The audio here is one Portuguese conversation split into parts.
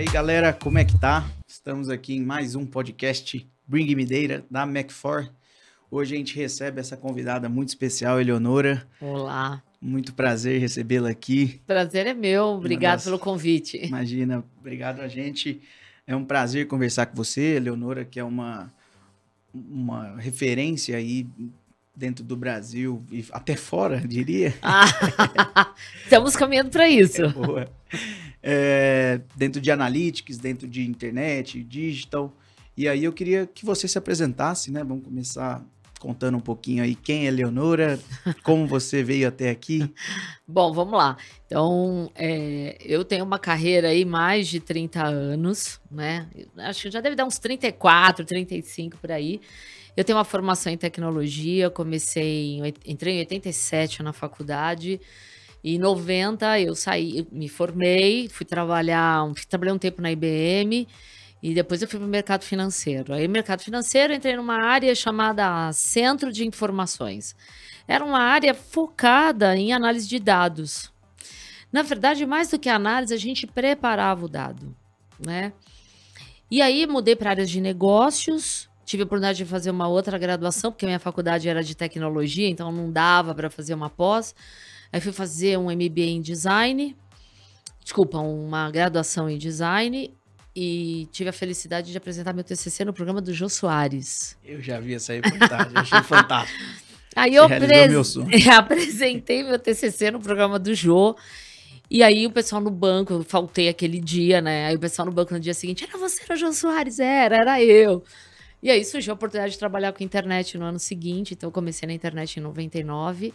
aí, galera, como é que tá? Estamos aqui em mais um podcast Bring Me Data da Mac4. Hoje a gente recebe essa convidada muito especial, Eleonora. Olá. Muito prazer recebê-la aqui. Prazer é meu, obrigado pelo convite. Imagina, obrigado a gente. É um prazer conversar com você, Eleonora, que é uma referência aí dentro do Brasil e até fora, diria. Estamos caminhando para isso. Boa. Dentro de analytics, dentro de internet, digital. E aí eu queria que você se apresentasse, né? Vamos começar contando um pouquinho aí quem é Eleonora, como você veio até aqui. Bom, vamos lá. Então, eu tenho uma carreira aí mais de 30 anos, né? Acho que já deve dar uns 34, 35 por aí. Eu tenho uma formação em tecnologia, entrei em 87 na faculdade. Em 90 eu saí, me formei, trabalhei um tempo na IBM e depois eu fui para o mercado financeiro. Aí, no mercado financeiro, entrei numa área chamada Centro de Informações. Era uma área focada em análise de dados. Na verdade, mais do que análise, a gente preparava o dado, né? E aí, mudei para áreas de negócios. Tive a oportunidade de fazer uma outra graduação, porque a minha faculdade era de tecnologia, então não dava para fazer uma pós. Aí fui fazer um MBA em design, uma graduação em design, e tive a felicidade de apresentar meu TCC no programa do Jô Soares. Eu já vi essa reportagem, achei fantástico. Aí eu apresentei meu TCC no programa do Jô, e aí o pessoal no banco, eu faltei aquele dia, né? Aí o pessoal no banco no dia seguinte, era você, era o Jô Soares? Era eu. E aí surgiu a oportunidade de trabalhar com internet no ano seguinte, então eu comecei na internet em 99.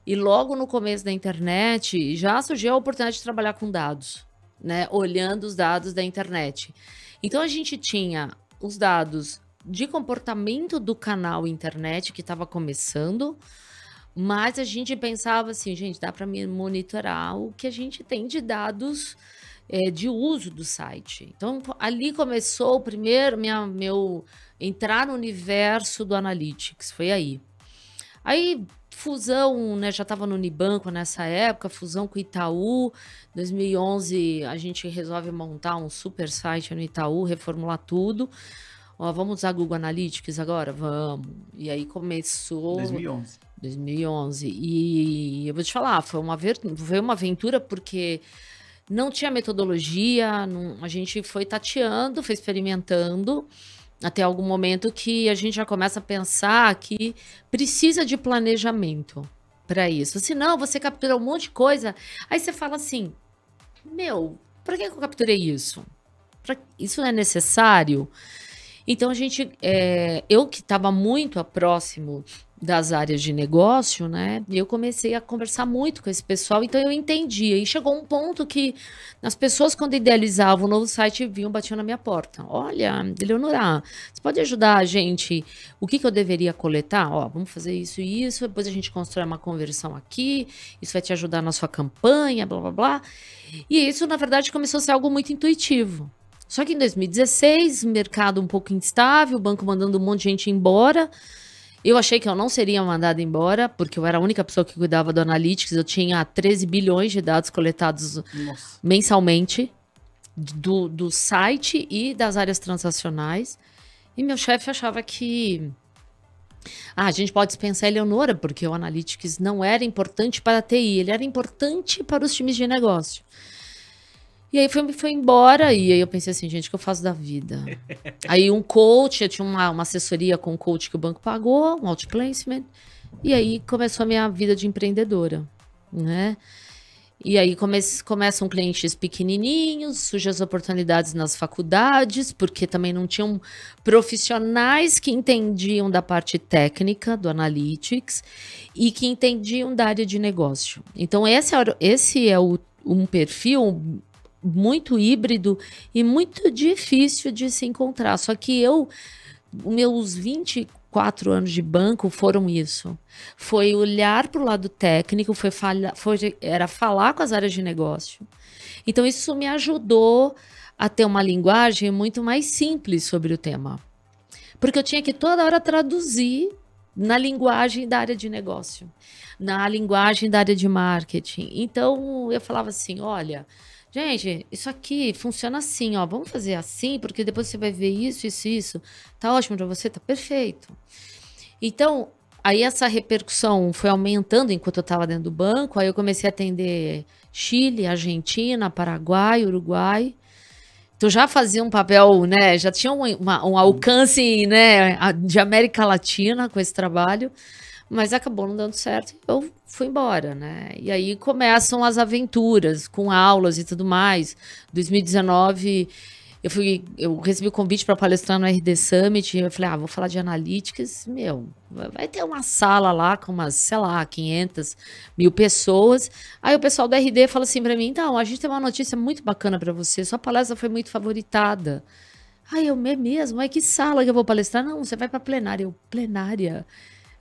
E logo no começo da internet, já surgiu a oportunidade de trabalhar com dados, né? Olhando os dados da internet. Então, a gente tinha os dados de comportamento do canal internet, que estava começando, mas a gente pensava assim, gente, dá para monitorar o que a gente tem de dados de uso do site. Então, ali começou o primeiro, meu entrar no universo do Analytics, foi aí. Aí, fusão, né, já estava no Unibanco nessa época, fusão com o Itaú. 2011, a gente resolve montar um super site no Itaú, reformular tudo. Ó, vamos usar Google Analytics agora? Vamos. E aí começou... 2011. E eu vou te falar, foi uma aventura porque não tinha metodologia, a gente foi tateando, foi experimentando, até algum momento que a gente já começa a pensar que precisa de planejamento para isso. Senão, você captura um monte de coisa, aí você fala assim, para que eu capturei isso? Isso não é necessário? Então, eu que estava muito próximo das áreas de negócio, né? Eu comecei a conversar muito com esse pessoal, então eu entendia. E chegou um ponto que as pessoas, quando idealizavam o novo site, batiam na minha porta. Olha, Eleonora, você pode ajudar a gente? O que eu deveria coletar? Ó, vamos fazer isso e isso, depois a gente constrói uma conversão aqui, isso vai te ajudar na sua campanha, blá, blá, blá. E isso, na verdade, começou a ser algo muito intuitivo. Só que em 2016, mercado um pouco instável, o banco mandando um monte de gente embora. Eu achei que eu não seria mandada embora, porque eu era a única pessoa que cuidava do Analytics. Eu tinha 13 bilhões de dados coletados mensalmente do site e das áreas transacionais. E meu chefe achava que a gente pode dispensar a Eleonora, porque o Analytics não era importante para a TI, ele era importante para os times de negócio. E aí foi embora, e aí eu pensei assim, gente, o que eu faço da vida? Aí um coach, eu tinha uma assessoria com um coach que o banco pagou, um outplacement, e aí começou a minha vida de empreendedora, né? E aí começam clientes pequenininhos, surgem as oportunidades nas faculdades, porque também não tinham profissionais que entendiam da parte técnica do Analytics e que entendiam da área de negócio. Então esse é um perfil muito híbrido e muito difícil de se encontrar. Só que meus 24 anos de banco foram isso. Foi olhar para o lado técnico, era falar com as áreas de negócio. Então, isso me ajudou a ter uma linguagem muito mais simples sobre o tema. Porque eu tinha que toda hora traduzir na linguagem da área de negócio, na linguagem da área de marketing. Então, eu falava assim, olha, gente, isso aqui funciona assim, ó, vamos fazer assim, porque depois você vai ver isso, isso, isso. Tá ótimo pra você? Tá perfeito. Então, aí essa repercussão foi aumentando enquanto eu estava dentro do banco, aí eu comecei a atender Chile, Argentina, Paraguai, Uruguai. Então já fazia um papel, né, já tinha um alcance, né, de América Latina com esse trabalho. Mas acabou não dando certo e eu fui embora, né? E aí começam as aventuras com aulas e tudo mais. 2019, eu recebi o convite para palestrar no RD Summit. E eu falei, vou falar de analytics. Meu, vai ter uma sala lá com umas, sei lá, 500 mil pessoas. Aí o pessoal do RD fala assim para mim, então, a gente tem uma notícia muito bacana para você. Sua palestra foi muito favoritada. Aí eu, mesmo? Mas que sala que eu vou palestrar? Não, você vai para plenária. Eu, plenária?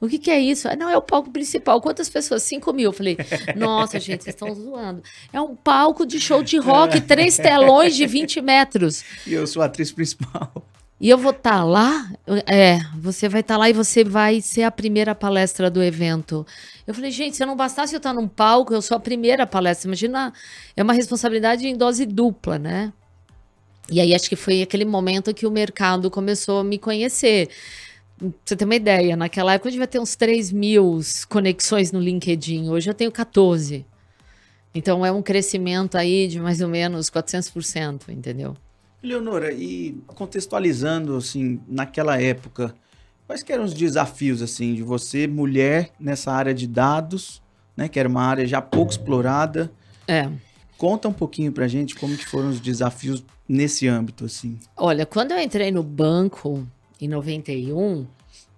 O que é isso? Não, é o palco principal. Quantas pessoas? 5 mil. Eu falei, nossa, gente, vocês estão zoando. É um palco de show de rock, 3 telões de 20 metros. E eu sou a atriz principal. E eu vou estar lá? Você vai estar lá e você vai ser a primeira palestra do evento. Eu falei, gente, se não bastasse eu estar num palco, eu sou a primeira palestra. Imagina, é uma responsabilidade em dose dupla, né? E aí acho que foi aquele momento que o mercado começou a me conhecer. Pra você ter uma ideia, naquela época eu devia ter uns 3 mil conexões no LinkedIn, hoje eu tenho 14. Então é um crescimento aí de mais ou menos 400%, entendeu? Leonora, e contextualizando, assim, naquela época, quais que eram os desafios, assim, de você, mulher, nessa área de dados, né, que era uma área já pouco explorada? Conta um pouquinho pra gente como que foram os desafios nesse âmbito, assim. Olha, quando eu entrei no banco, em 91,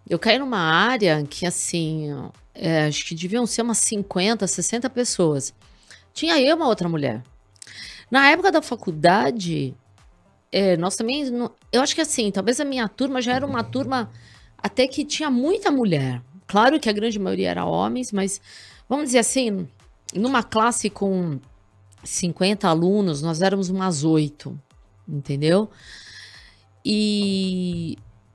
eu caí numa área que, assim, acho que deviam ser umas 50, 60 pessoas. Tinha eu e uma outra mulher. Na época da faculdade, nós também... Eu acho que, assim, talvez a minha turma já era uma turma até que tinha muita mulher. Claro que a grande maioria era homens, mas, vamos dizer assim, numa classe com 50 alunos, nós éramos umas 8, entendeu?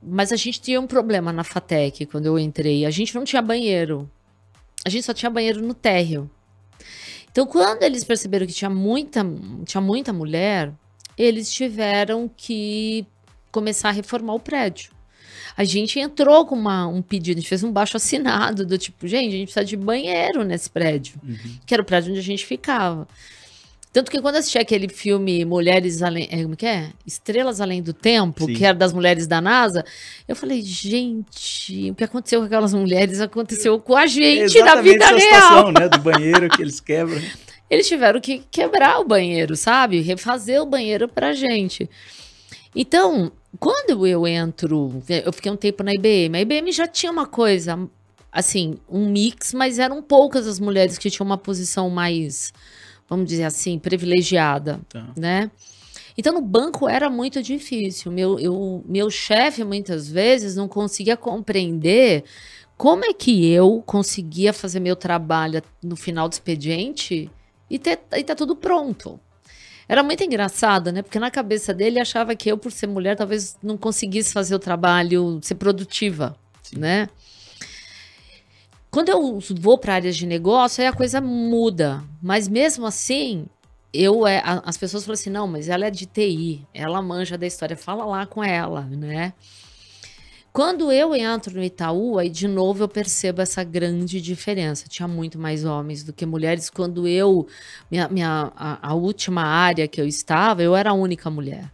Mas a gente tinha um problema na FATEC quando eu entrei. A gente não tinha banheiro. A gente só tinha banheiro no térreo. Então, quando eles perceberam que tinha muita mulher, eles tiveram que começar a reformar o prédio. A gente entrou com um pedido, a gente fez um baixo-assinado do tipo, gente, a gente precisa de banheiro nesse prédio. Que era o prédio onde a gente ficava. Tanto que quando eu assisti aquele filme Mulheres Além... Como que é? Estrelas Além do Tempo, Sim. que era das mulheres da NASA, eu falei, gente, o que aconteceu com aquelas mulheres aconteceu com a gente na vida real. Situação, né? Do banheiro que eles quebram. Eles tiveram que quebrar o banheiro, sabe? Refazer o banheiro pra gente. Então, quando eu entro... Eu fiquei um tempo na IBM. A IBM já tinha uma coisa, assim, um mix, mas eram poucas as mulheres que tinham uma posição mais... vamos dizer assim, privilegiada, né? Então, no banco era muito difícil. Meu chefe, muitas vezes, não conseguia compreender como é que eu conseguia fazer meu trabalho no final do expediente e tá tudo pronto. Era muito engraçado, né? Porque na cabeça dele, achava que eu, por ser mulher, talvez não conseguisse fazer o trabalho, ser produtiva, Sim. né? Quando eu vou para áreas de negócio, aí a coisa muda. Mas mesmo assim, as pessoas falam assim, não, mas ela é de TI, ela manja da história, fala lá com ela, né? Quando eu entro no Itaú, aí de novo eu percebo essa grande diferença. Tinha muito mais homens do que mulheres. Quando a última área que eu estava, eu era a única mulher.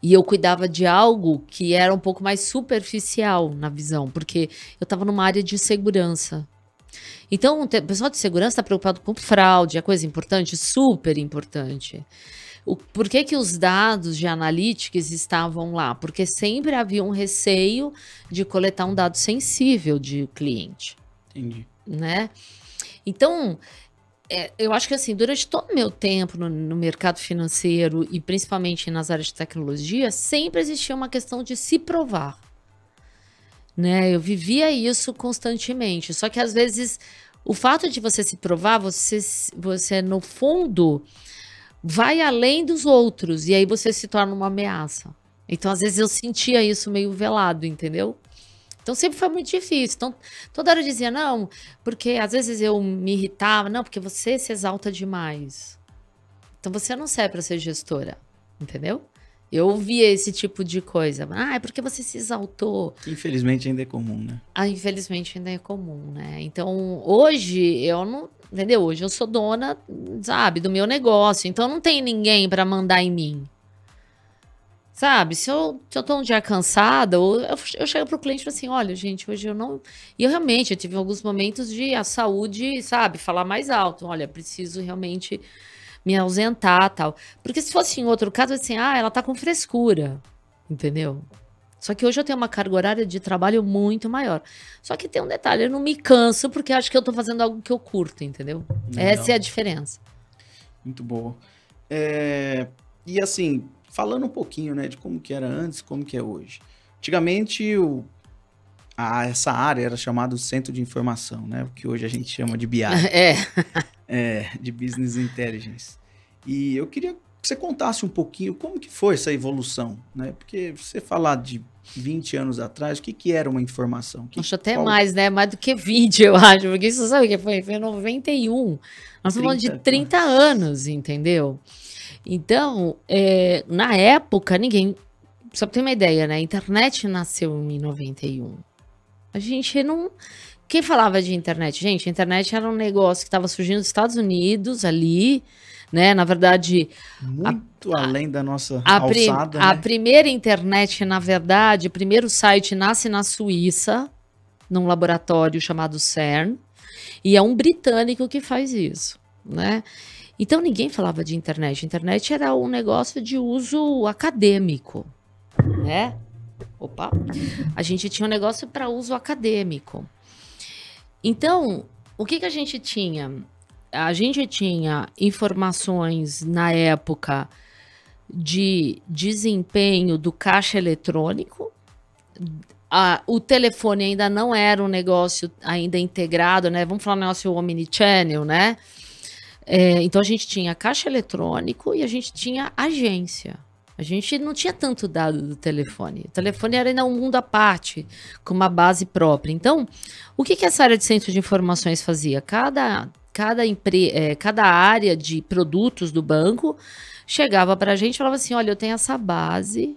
E eu cuidava de algo que era um pouco mais superficial na visão, porque eu estava numa área de segurança. Então, o pessoal de segurança está preocupado com fraude, é coisa importante, super importante. Por que os dados de analytics estavam lá? Porque sempre havia um receio de coletar um dado sensível de cliente. Entendi. Né? Então... eu acho que assim, durante todo o meu tempo no mercado financeiro e principalmente nas áreas de tecnologia, sempre existia uma questão de se provar. Né? Eu vivia isso constantemente. Só que às vezes o fato de você se provar, você no fundo vai além dos outros e aí você se torna uma ameaça. Então às vezes eu sentia isso meio velado, entendeu? Então sempre foi muito difícil. Então toda hora eu dizia, não, porque às vezes eu me irritava, não, porque você se exalta demais. Então você não serve para ser gestora, entendeu? Eu ouvia esse tipo de coisa. Ah, é porque você se exaltou. Infelizmente ainda é comum, né? Ah, infelizmente ainda é comum, né? Então, hoje eu não, entendeu? Hoje eu sou dona, sabe, do meu negócio. Então não tem ninguém para mandar em mim. Sabe, se eu tô um dia cansada, eu chego pro cliente e falo assim, olha, gente, hoje eu não... E eu realmente, eu tive alguns momentos de a saúde, sabe, falar mais alto. Olha, preciso realmente me ausentar, tal. Porque se fosse em outro caso, assim, ela tá com frescura, entendeu? Só que hoje eu tenho uma carga horária de trabalho muito maior. Só que tem um detalhe, eu não me canso porque acho que eu tô fazendo algo que eu curto, entendeu? Legal. Essa é a diferença. Muito boa. E assim, falando um pouquinho, né, de como que era antes, como que é hoje. Antigamente, essa área era chamada Centro de Informação, né? O que hoje a gente chama de BI. De Business Intelligence. E eu queria que você contasse um pouquinho como que foi essa evolução, né? Porque você falar de 20 anos atrás, o que era uma informação? Acho até mais, né? Mais do que 20, eu acho. Porque isso sabe o que foi? Foi em 91. Nós estamos falando de 30 anos, entendeu? Então, na época, ninguém... Só pra ter uma ideia, né? A internet nasceu em 91. A gente não... Quem falava de internet? Gente, a internet era um negócio que estava surgindo nos Estados Unidos, ali, né? Na verdade... Muito além da nossa alçada, né? A primeira internet, na verdade, o primeiro site nasce na Suíça, num laboratório chamado CERN, e é um britânico que faz isso, né? Então, ninguém falava de internet. A internet era um negócio de uso acadêmico, né? Opa! A gente tinha um negócio para uso acadêmico. Então, o que a gente tinha? A gente tinha informações na época de desempenho do caixa eletrônico. O telefone ainda não era um negócio ainda integrado, né? Vamos falar um negócio omnichannel, né? Então a gente tinha caixa eletrônico e a gente tinha agência. A gente não tinha tanto dado do telefone. O telefone era ainda um mundo à parte, com uma base própria. Então, o que essa área de centro de informações fazia? Cada área de produtos do banco chegava para a gente e falava assim, olha, eu tenho essa base,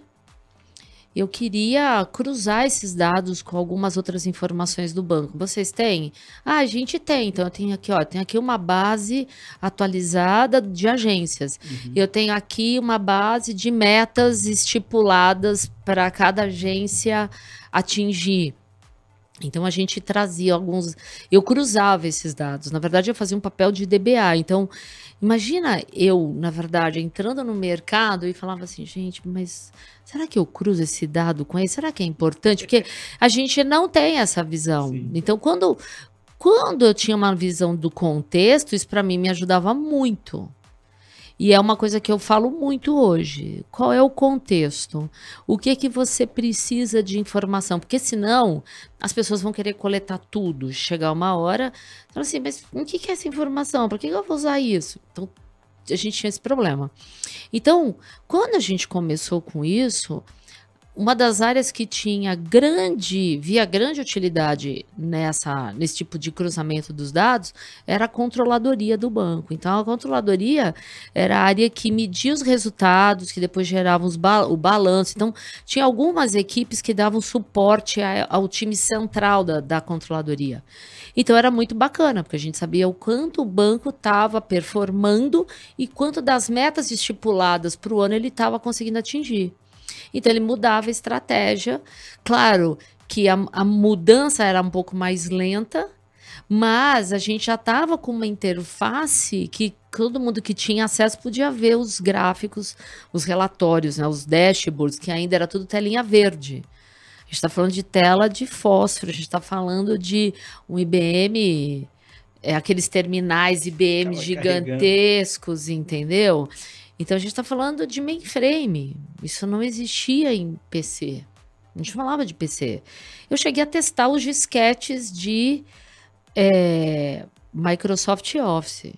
eu queria cruzar esses dados com algumas outras informações do banco. Vocês têm? A gente tem. Então, eu tenho aqui uma base atualizada de agências. Uhum. Eu tenho aqui uma base de metas estipuladas para cada agência atingir. Então, a gente trazia eu cruzava esses dados. Na verdade, eu fazia um papel de DBA. Então, imagina eu, na verdade, entrando no mercado e falava assim, gente, mas será que eu cruzo esse dado com ele? Será que é importante? Porque a gente não tem essa visão. Sim. Então, quando eu tinha uma visão do contexto, isso para mim me ajudava muito. E é uma coisa que eu falo muito hoje. Qual é o contexto? O que você precisa de informação? Porque senão as pessoas vão querer coletar tudo. Chegar uma hora, falam assim, mas o que é essa informação? Para que eu vou usar isso? Então, a gente tinha esse problema. Então, quando a gente começou com isso, uma das áreas que via grande utilidade nesse tipo de cruzamento dos dados era a controladoria do banco. Então, a controladoria era a área que media os resultados, que depois gerava o balanço. Então, tinha algumas equipes que davam suporte ao time central da controladoria. Então, era muito bacana, porque a gente sabia o quanto o banco estava performando e quanto das metas estipuladas para o ano ele estava conseguindo atingir. Então, ele mudava a estratégia. Claro que a mudança era um pouco mais lenta, mas a gente já estava com uma interface que todo mundo que tinha acesso podia ver os gráficos, os relatórios, né, os dashboards, que ainda era tudo telinha verde. A gente está falando de tela de fósforo, a gente está falando de um IBM, aqueles terminais IBM gigantescos, entendeu? Então, a gente está falando de mainframe. Isso não existia em PC. A gente falava de PC. Eu cheguei a testar os disquetes de Microsoft Office.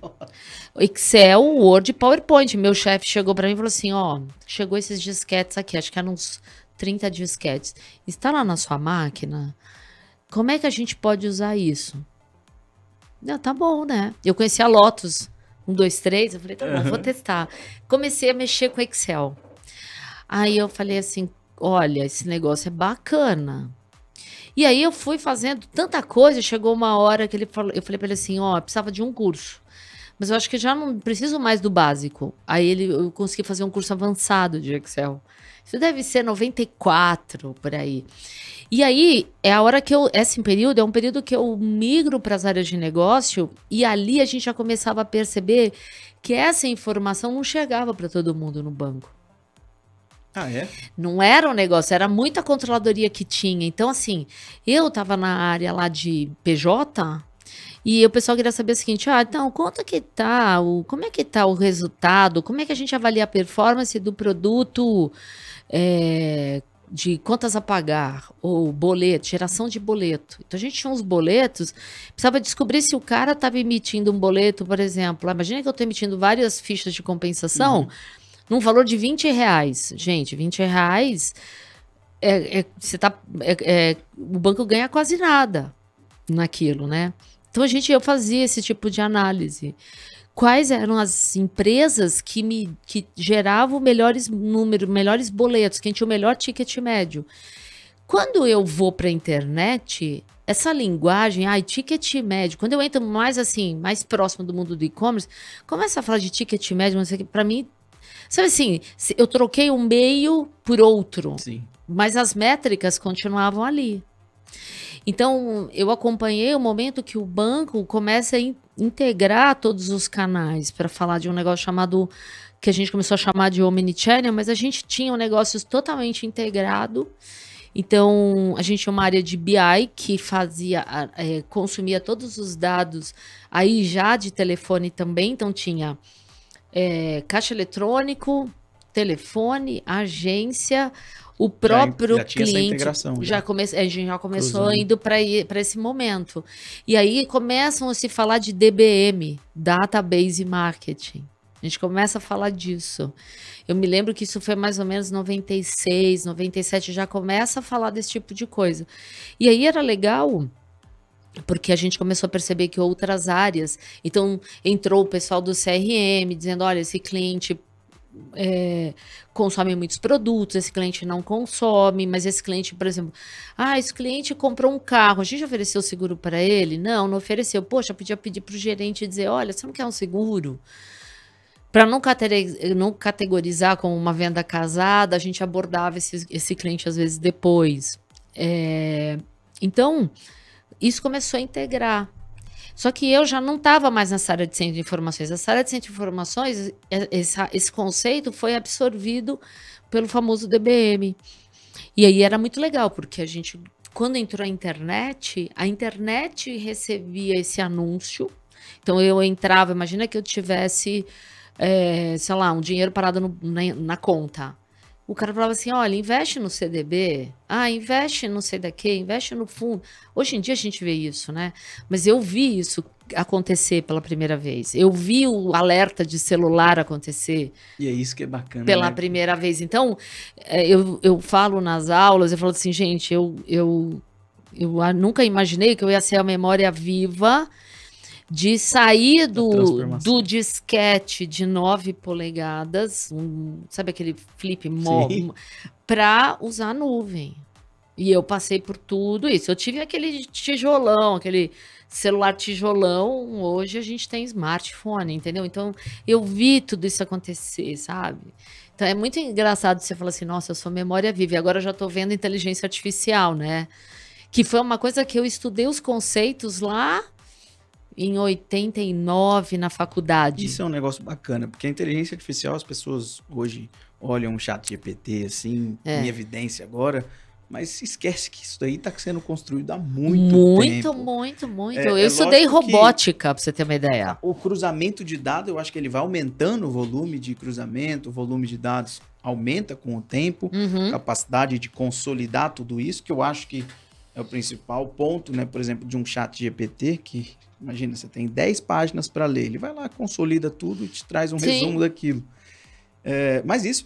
Nossa. Excel, Word e PowerPoint. Meu chefe chegou para mim e falou assim, chegou esses disquetes aqui, acho que eram uns 30 disquetes. Está lá na sua máquina? Como é que a gente pode usar isso? Tá bom, né? Eu conhecia a Lotus. 1, 2, 3. Eu falei, tá bom, vou testar. Comecei a mexer com Excel. Aí eu falei assim, olha, esse negócio é bacana. E aí eu fui fazendo tanta coisa, chegou uma hora que eu falei para ele assim, ó, precisava de um curso. Mas eu acho que já não preciso mais do básico. Aí eu consegui fazer um curso avançado de Excel. Isso deve ser 94, por aí. E aí, é a hora que esse período é um período que eu migro para as áreas de negócio e ali a gente já começava a perceber que essa informação não chegava para todo mundo no banco. Ah, é? Não era um negócio, era muita controladoria que tinha. Então, assim, eu estava na área lá de PJ e o pessoal queria saber o seguinte, então, quanto que tá, como é que tá o resultado, como é que a gente avalia a performance do produto de contas a pagar, ou boleto, geração de boleto. Então, a gente tinha uns boletos, precisava descobrir se o cara estava emitindo um boleto, por exemplo. Imagina que eu estou emitindo várias fichas de compensação, num valor de R$20. Gente, R$20, o banco ganha quase nada naquilo, né? Então, eu fazia esse tipo de análise. Quais eram as empresas que geravam melhores números, melhores boletos, quem tinha o melhor ticket médio. Quando eu vou para a internet, essa linguagem, ticket médio, quando eu entro mais assim, mais próximo do mundo do e-commerce, começa a falar de ticket médio, para mim, sabe assim, eu troquei um meio por outro, Sim. Mas as métricas continuavam ali. Então, eu acompanhei o momento que o banco começa a integrar todos os canais para falar de um negócio chamado, que a gente começou a chamar de Omnichannel, mas a gente tinha um negócio totalmente integrado. Então, a gente tinha uma área de BI que consumia todos os dados aí já de telefone também. Então, tinha caixa eletrônico, telefone, agência, o próprio já tinha cliente. Essa integração, a gente já começou cruzando. indo para esse momento. E aí começam a se falar de DBM, Database Marketing. A gente começa a falar disso. Eu me lembro que isso foi mais ou menos 96, 97, já começa a falar desse tipo de coisa. E aí era legal, porque a gente começou a perceber que outras áreas... Então, entrou o pessoal do CRM, dizendo, olha, esse cliente consome muitos produtos, esse cliente não consome, mas esse cliente, por exemplo, esse cliente comprou um carro, a gente ofereceu seguro para ele? Não ofereceu. Poxa, podia pedir para o gerente dizer, olha, você não quer um seguro? Para não categorizar como uma venda casada, a gente abordava esse cliente às vezes depois. Então, isso começou a integrar. Só que eu já não estava mais nessa área de centro de informações. Essa área de centro de informações, esse conceito foi absorvido pelo famoso DBM. E aí era muito legal, porque a gente, quando entrou a internet recebia esse anúncio. Então eu entrava, imagina que eu tivesse, sei lá, um dinheiro parado na conta. O cara falava assim, olha, investe no CDB, investe não sei daqui, investe no fundo. Hoje em dia a gente vê isso, né? Mas eu vi isso acontecer pela primeira vez. Eu vi o alerta de celular acontecer. E é isso que é bacana, pela né? primeira vez. Então, eu falo nas aulas, eu falo assim, gente, eu nunca imaginei que eu ia ser a memória viva de sair do disquete de 9 polegadas, sabe aquele flip mob, para usar a nuvem. E eu passei por tudo isso. Eu tive aquele tijolão, aquele celular tijolão. Hoje a gente tem smartphone, entendeu? Então, eu vi tudo isso acontecer, sabe? Então, é muito engraçado você falar assim, nossa, eu sou memória viva. E agora eu já estou vendo inteligência artificial, né? Que foi uma coisa que eu estudei os conceitos lá em 89 na faculdade. Isso é um negócio bacana, porque a inteligência artificial, as pessoas hoje olham o ChatGPT assim, em evidência agora, mas se esquece que isso daí está sendo construído há muito tempo. Muito. Eu estudei robótica, para você ter uma ideia. O cruzamento de dados, eu acho que ele vai aumentando o volume de cruzamento, o volume de dados aumenta com o tempo, capacidade de consolidar tudo isso, que eu acho que é o principal ponto, né? Por exemplo, de um ChatGPT que... Imagina, você tem 10 páginas para ler. Ele vai lá, consolida tudo e te traz um resumo daquilo. Mas isso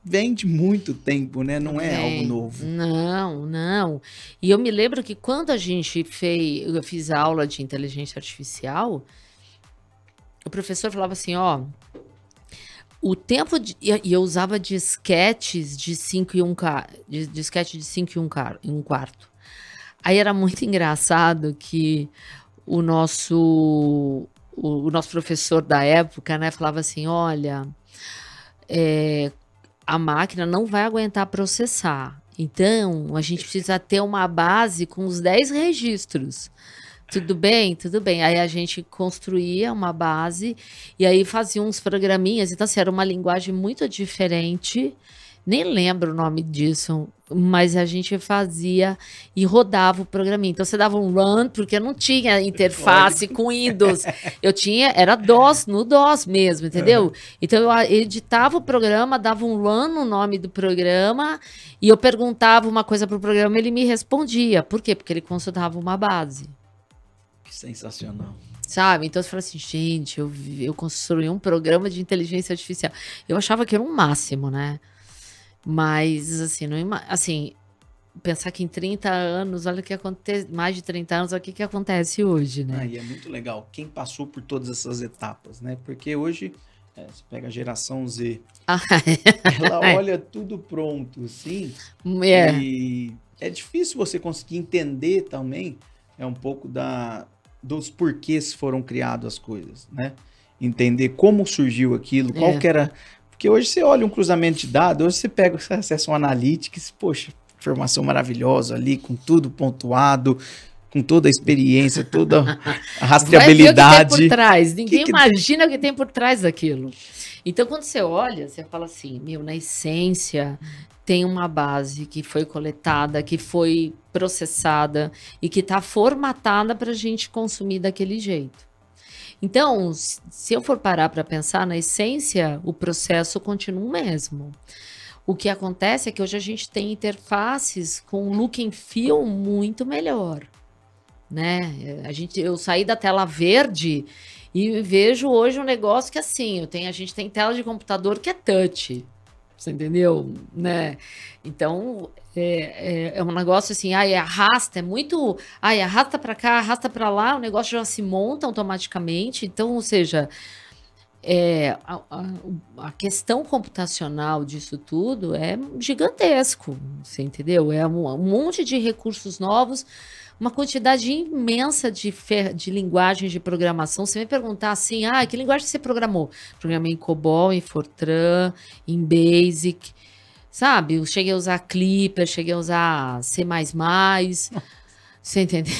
vem de muito tempo, né? Não é algo novo. Não. E eu me lembro que quando eu fiz aula de inteligência artificial, o professor falava assim, ó, o tempo de... E eu usava disquetes de 5 e 1 disquete de 5 e 1 quarto. Aí era muito engraçado que o nosso professor da época, né, falava assim, olha, a máquina não vai aguentar processar. Então, a gente precisa ter uma base com os 10 registros. Tudo bem? Tudo bem. Aí a gente construía uma base e aí fazia uns programinhas. Então, assim, era uma linguagem muito diferente. Nem lembro o nome disso, mas a gente fazia e rodava o programinha. Então, você dava um run, porque não tinha interface com Windows. Era DOS, no DOS mesmo, entendeu? Uhum. Então, eu editava o programa, dava um run no nome do programa e eu perguntava uma coisa para o programa e ele me respondia. Por quê? Porque ele consultava uma base. Sensacional. Sabe? Então você fala assim, gente, eu construí um programa de inteligência artificial. Eu achava que era um máximo, né? Mas, assim, pensar que em 30 anos, olha o que acontece, mais de 30 anos, olha o que acontece hoje, né? E é muito legal quem passou por todas essas etapas, né? Porque hoje, você pega a geração Z, ela olha tudo pronto, assim, e é difícil você conseguir entender também, um pouco dos porquês foram criadas as coisas, né? Entender como surgiu aquilo, qual que era... Porque hoje você olha um cruzamento de dados, hoje você acessa um Analytics, poxa, informação maravilhosa ali, com tudo pontuado, com toda a experiência, toda a rastreabilidade. Vai ver o que tem por trás. Ninguém imagina o que tem por trás daquilo. Então, quando você olha, você fala assim, na essência, tem uma base que foi coletada, que foi processada e que está formatada para a gente consumir daquele jeito. Então, se eu for parar para pensar, na essência, o processo continua o mesmo. O que acontece é que hoje a gente tem interfaces com look and feel muito melhor, né? Eu saí da tela verde e vejo hoje um negócio que assim, a gente tem tela de computador que é touch. Você entendeu? Né? Então, é um negócio assim, arrasta, arrasta para cá, arrasta para lá, o negócio já se monta automaticamente. Então, ou seja, a questão computacional disso tudo é gigantesco, você entendeu? É um monte de recursos novos, uma quantidade imensa de linguagens de programação. Você me perguntar assim, que linguagem você programou? Programei em COBOL, em Fortran, em BASIC, sabe? Eu cheguei a usar Clipper, cheguei a usar C++, você entendeu?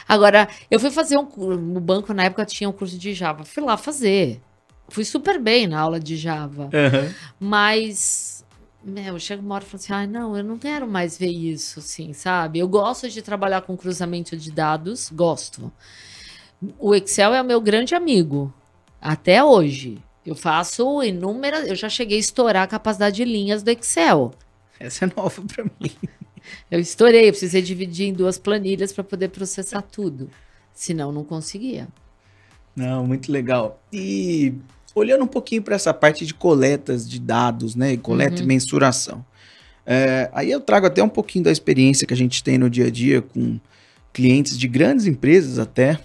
Agora, eu fui fazer no banco, na época tinha um curso de Java, fui lá fazer. Fui super bem na aula de Java, mas... chega uma hora e fala assim, não, eu não quero mais ver isso, assim, sabe? Eu gosto de trabalhar com cruzamento de dados, gosto. O Excel é o meu grande amigo, até hoje. Eu faço inúmeras... Eu já cheguei a estourar a capacidade de linhas do Excel. Essa é nova para mim. Eu estourei, eu precisei dividir em 2 planilhas para poder processar tudo. Senão, não conseguia. Não, muito legal. E... olhando um pouquinho para essa parte de coletas de dados, né? Coleta e mensuração. Aí eu trago até um pouquinho da experiência que a gente tem no dia a dia com clientes de grandes empresas até,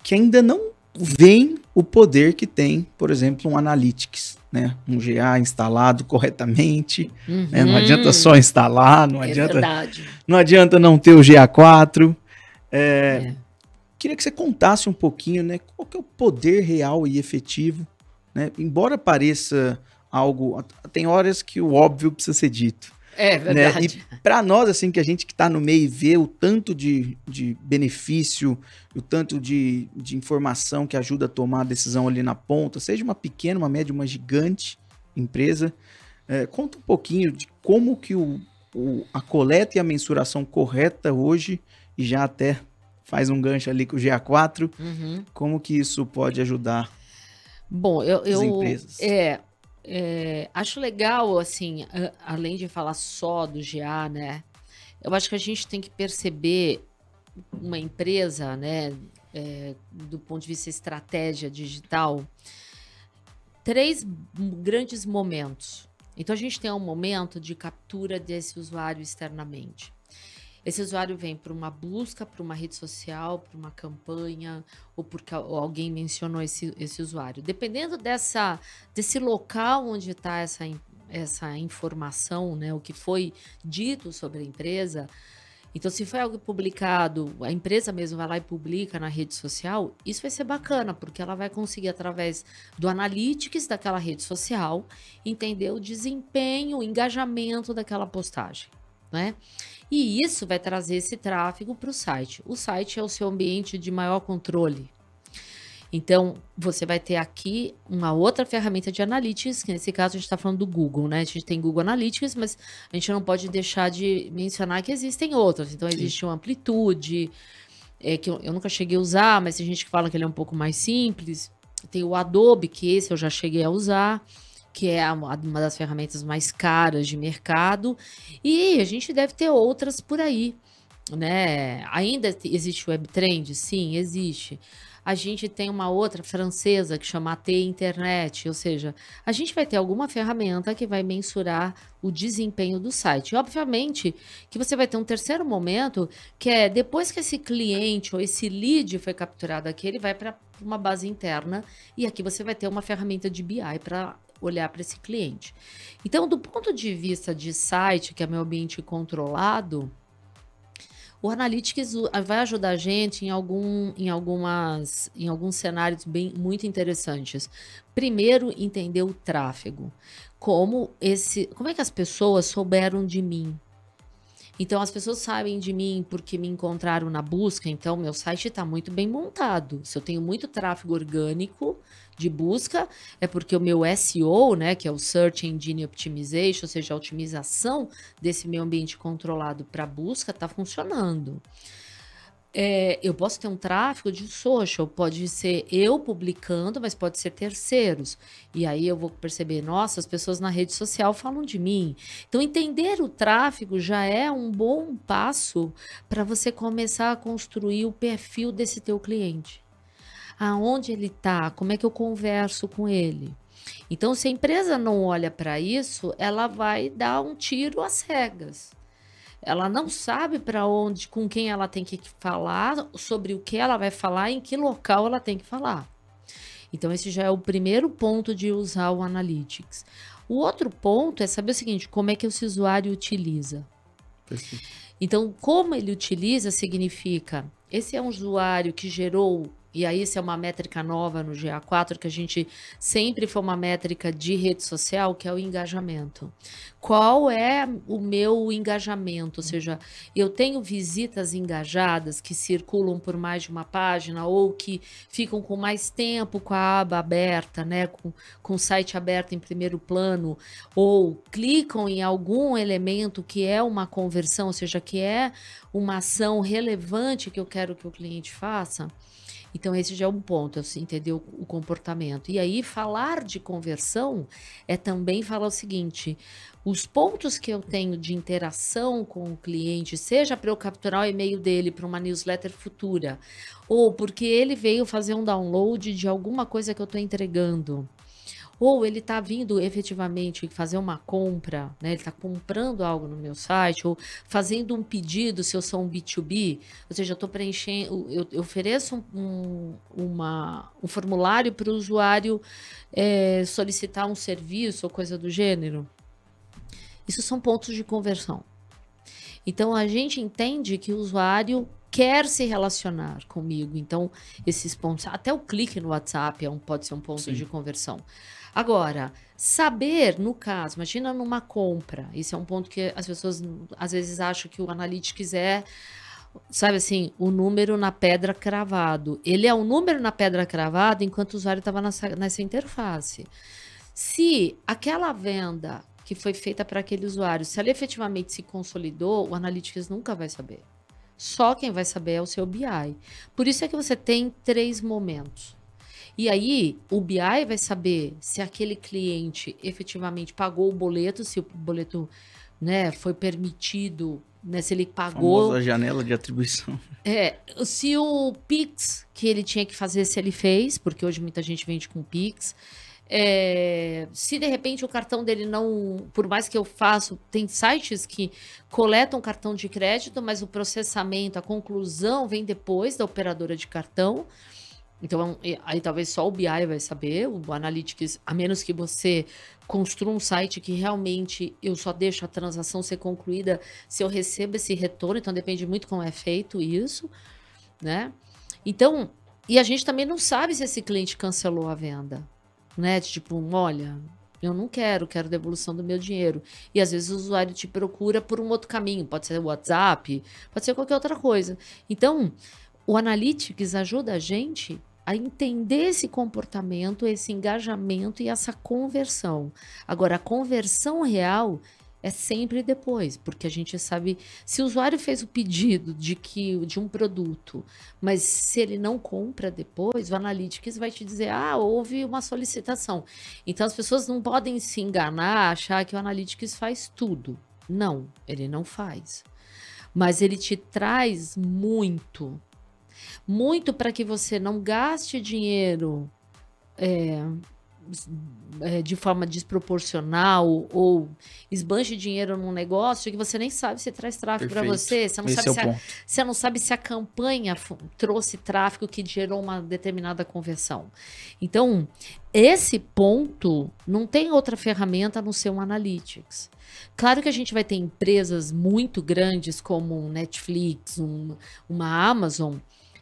que ainda não veem o poder que tem, por exemplo, um Analytics, né? Um GA instalado corretamente. Né? Não adianta só instalar, não adianta não ter o GA4. Queria que você contasse um pouquinho, né? Qual que é o poder real e efetivo, né? Embora pareça algo... Tem horas que o óbvio precisa ser dito. É verdade. Né? E para nós, assim, que a gente que está no meio e vê o tanto de benefício, o tanto de informação que ajuda a tomar a decisão ali na ponta, seja uma pequena, uma média, uma gigante empresa, conta um pouquinho de como que a coleta e a mensuração correta hoje, e já até faz um gancho ali com o GA4, como que isso pode ajudar? Bom, as empresas? Acho legal, assim, além de falar só do GA, né? Eu acho que a gente tem que perceber uma empresa, né? Do ponto de vista estratégia digital, 3 grandes momentos. Então, a gente tem um momento de captura desse usuário externamente. Esse usuário vem para uma busca, para uma rede social, para uma campanha, ou porque alguém mencionou esse usuário. Dependendo desse local onde está essa informação, né, o que foi dito sobre a empresa. Então, se foi algo publicado, a empresa mesmo vai lá e publica na rede social, isso vai ser bacana, porque ela vai conseguir, através do analytics daquela rede social, entender o desempenho, o engajamento daquela postagem, né? E isso vai trazer esse tráfego para o site. O site é o seu ambiente de maior controle. Então, você vai ter aqui uma outra ferramenta de analytics, que nesse caso a gente está falando do Google, né? A gente tem Google Analytics, mas a gente não pode deixar de mencionar que existem outras. Então, existe o Amplitude, que eu nunca cheguei a usar, mas tem gente que fala que ele é um pouco mais simples. Tem o Adobe, que esse eu já cheguei a usar, que é uma das ferramentas mais caras de mercado. E a gente deve ter outras por aí, né? Ainda existe o WebTrend? Sim, existe. A gente tem uma outra francesa que chama AT Internet, ou seja, a gente vai ter alguma ferramenta que vai mensurar o desempenho do site. E, obviamente, que você vai ter um terceiro momento, que é depois que esse cliente ou esse lead foi capturado aqui, ele vai para uma base interna e aqui você vai ter uma ferramenta de BI para olhar para esse cliente. Então, do ponto de vista de site, que é meu ambiente controlado, o Analytics vai ajudar a gente em alguns cenários muito interessantes. Primeiro, entender o tráfego. Como é que as pessoas souberam de mim? Então, as pessoas sabem de mim porque me encontraram na busca. Então, meu site está muito bem montado. Se eu tenho muito tráfego orgânico de busca, é porque o meu SEO, né, que é o Search Engine Optimization, ou seja, a otimização desse meu ambiente controlado para busca, está funcionando. Eu posso ter um tráfego de social, pode ser eu publicando, mas pode ser terceiros. E aí eu vou perceber, nossa, as pessoas na rede social falam de mim. Então, entender o tráfego já é um bom passo para você começar a construir o perfil desse teu cliente. Aonde ele está, como é que eu converso com ele. Então, se a empresa não olha para isso, ela vai dar um tiro às cegas. Ela não sabe para onde, com quem ela tem que falar, sobre o que ela vai falar, em que local ela tem que falar. Então, esse já é o primeiro ponto de usar o Analytics. O outro ponto é saber o seguinte, como é que esse usuário utiliza. Perfeito. Então, como ele utiliza significa, esse é um usuário que gerou, e aí isso é uma métrica nova no GA4, que a gente sempre foi uma métrica de rede social, que é o engajamento. Qual é o meu engajamento? Ou seja, eu tenho visitas engajadas que circulam por mais de uma página ou que ficam com mais tempo com a aba aberta, né? Com o site aberto em primeiro plano, ou clicam em algum elemento que é uma conversão, ou seja, que é uma ação relevante que eu quero que o cliente faça. Então, esse já é um ponto, assim, entender o comportamento. E aí, falar de conversão é também falar o seguinte, os pontos que eu tenho de interação com o cliente, seja para eu capturar o e-mail dele para uma newsletter futura, ou porque ele veio fazer um download de alguma coisa que eu estou entregando, ou ele está vindo efetivamente fazer uma compra, né? Ele está comprando algo no meu site, ou fazendo um pedido, se eu sou um B2B, ou seja, eu estou preenchendo, eu ofereço um formulário para o usuário solicitar um serviço ou coisa do gênero. Isso são pontos de conversão. Então, a gente entende que o usuário quer se relacionar comigo. Então, esses pontos, até o clique no WhatsApp pode ser um ponto de conversão. Agora, saber, no caso, imagina numa compra, isso é um ponto que as pessoas às vezes acham que o Analytics é, sabe assim, o número na pedra cravado. Ele é um número na pedra cravado enquanto o usuário estava nessa interface. Se aquela venda que foi feita para aquele usuário, se ela efetivamente se consolidou, o Analytics nunca vai saber. Só quem vai saber é o seu BI. Por isso é que você tem 3 momentos. E aí, o BI vai saber se aquele cliente efetivamente pagou o boleto, se o boleto, né, foi permitido, né, se ele pagou. A famosa janela de atribuição. Se o Pix que ele tinha que fazer, se ele fez, porque hoje muita gente vende com Pix. Se de repente o cartão dele não, por mais que eu faço, tem sites que coletam cartão de crédito, mas o processamento, a conclusão vem depois da operadora de cartão. Então, aí talvez só o BI vai saber, o Analytics, a menos que você construa um site que realmente eu só deixo a transação ser concluída se eu recebo esse retorno, então depende muito como é feito isso, né? Então, e a gente também não sabe se esse cliente cancelou a venda, né? Tipo, olha, eu não quero devolução do meu dinheiro. E às vezes o usuário te procura por um outro caminho, pode ser o WhatsApp, pode ser qualquer outra coisa. Então, o Analytics ajuda a gente a entender esse comportamento, esse engajamento e essa conversão. Agora, a conversão real é sempre depois, porque a gente sabe se o usuário fez o pedido de um produto, mas se ele não compra depois, o Analytics vai te dizer, houve uma solicitação. Então, as pessoas não podem se enganar, achar que o Analytics faz tudo. Não, ele não faz. Mas ele te traz muito para que você não gaste dinheiro de forma desproporcional ou esbanje dinheiro num negócio que você nem sabe se traz tráfego para você. Você não sabe se a campanha trouxe tráfego que gerou uma determinada conversão. Então, esse ponto não tem outra ferramenta a não ser um Analytics. Claro que a gente vai ter empresas muito grandes como um Netflix, uma Amazon,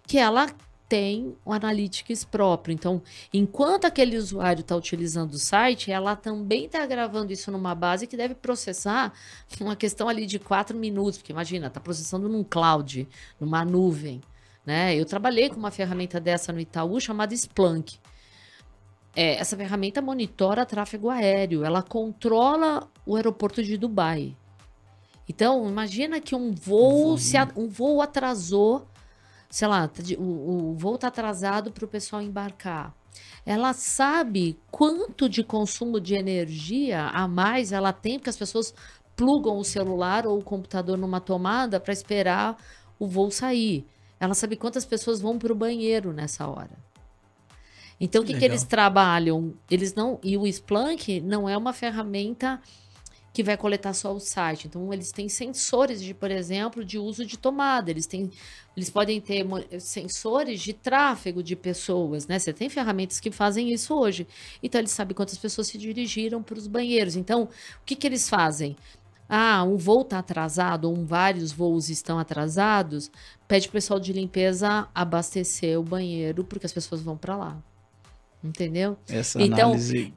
que ela tem um Analytics próprio. Então, enquanto aquele usuário está utilizando o site, ela também está gravando isso numa base que deve processar uma questão ali de 4 minutos, porque imagina, está processando num cloud, numa nuvem, né? Eu trabalhei com uma ferramenta dessa no Itaú chamada Splunk. Essa ferramenta monitora tráfego aéreo, ela controla o aeroporto de Dubai. Então, imagina que um voo atrasou, sei lá, o voo está atrasado para o pessoal embarcar. Ela sabe quanto de consumo de energia a mais ela tem, porque as pessoas plugam o celular ou o computador numa tomada para esperar o voo sair. Ela sabe quantas pessoas vão para o banheiro nessa hora. Então, o que eles trabalham? E o Splunk não é uma ferramenta que vai coletar só o site. Então, eles têm sensores por exemplo, de uso de tomada. Eles podem ter sensores de tráfego de pessoas, né? Você tem ferramentas que fazem isso hoje. Então, eles sabem quantas pessoas se dirigiram para os banheiros. Então, o que eles fazem? Um voo está atrasado, ou vários voos estão atrasados, pede para o pessoal de limpeza abastecer o banheiro, porque as pessoas vão para lá. Entendeu? Essa análise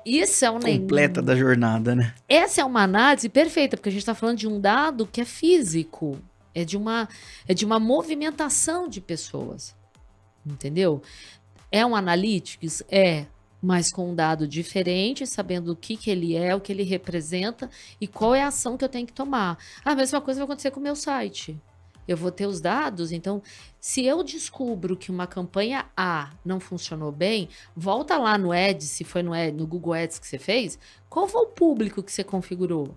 isso é completa da jornada, né? Essa é uma análise perfeita, porque a gente está falando de um dado que é físico, é de uma movimentação de pessoas, entendeu? É um analytics? Mas com um dado diferente, sabendo o que ele é, o que ele representa e qual é a ação que eu tenho que tomar. A mesma coisa vai acontecer com o meu site. Eu vou ter os dados, então, se eu descubro que uma campanha A não funcionou bem, volta lá no Ads, se foi no Google Ads que você fez, qual foi o público que você configurou?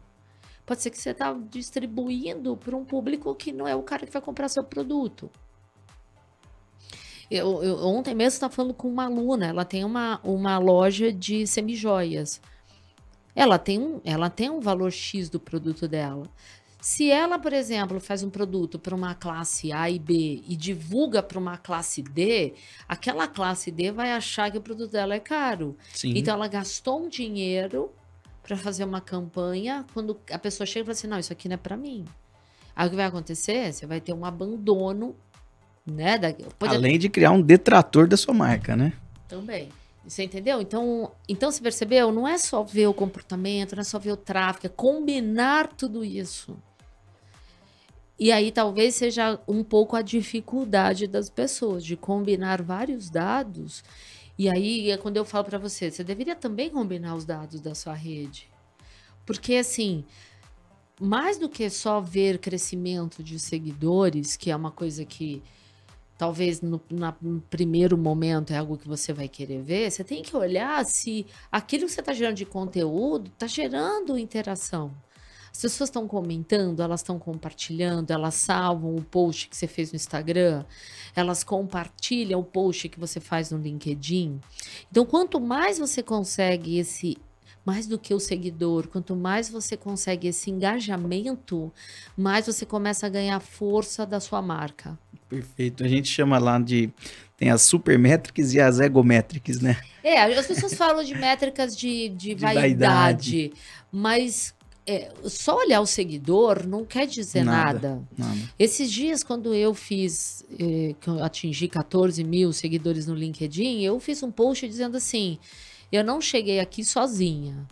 Pode ser que você está distribuindo para um público que não é o cara que vai comprar seu produto. Ontem mesmo estava falando com uma aluna, ela tem uma loja de semijoias. Ela tem um valor X do produto dela. Se ela, por exemplo, faz um produto para uma classe A e B e divulga para uma classe D, aquela classe D vai achar que o produto dela é caro. Sim. Então, ela gastou um dinheiro para fazer uma campanha, quando a pessoa chega e fala assim, não, isso aqui não é para mim. Aí o que vai acontecer? Você vai ter um abandono, né? Além de criar um detrator da sua marca, né? Também. Você entendeu? Então, você percebeu? Não é só ver o comportamento, não é só ver o tráfego, é combinar tudo isso. E aí talvez seja um pouco a dificuldade das pessoas de combinar vários dados. E aí é quando eu falo para você deveria também combinar os dados da sua rede. Porque assim, mais do que só ver crescimento de seguidores, que é uma coisa que talvez no primeiro momento é algo que você vai querer ver, você tem que olhar se aquilo que você está gerando de conteúdo está gerando interação. As pessoas estão comentando, elas estão compartilhando, elas salvam o post que você fez no Instagram, elas compartilham o post que você faz no LinkedIn. Então, quanto mais você consegue mais do que o seguidor, quanto mais você consegue esse engajamento, mais você começa a ganhar força da sua marca. Perfeito. A gente chama lá tem as supermétricas e as egométricas, né? As pessoas falam de métricas de vaidade, mas só olhar o seguidor não quer dizer nada. Esses dias, quando eu fiz, que eu atingi 14 mil seguidores no LinkedIn, eu fiz um post dizendo assim, eu não cheguei aqui sozinha.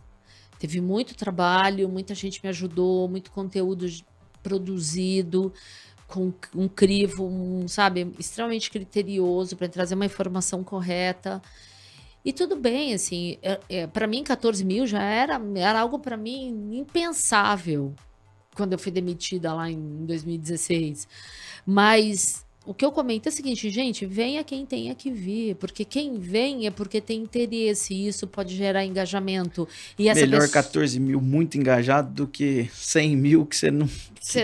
Teve muito trabalho, muita gente me ajudou, muito conteúdo produzido, com um crivo, sabe, extremamente criterioso para trazer uma informação correta. E tudo bem, assim, para mim 14 mil já era algo para mim impensável quando eu fui demitida lá em 2016. Mas o que eu comento é o seguinte, gente, venha quem tenha que vir, porque quem vem é porque tem interesse e isso pode gerar engajamento. E essa Melhor 14 mil muito engajado do que 100 mil que você não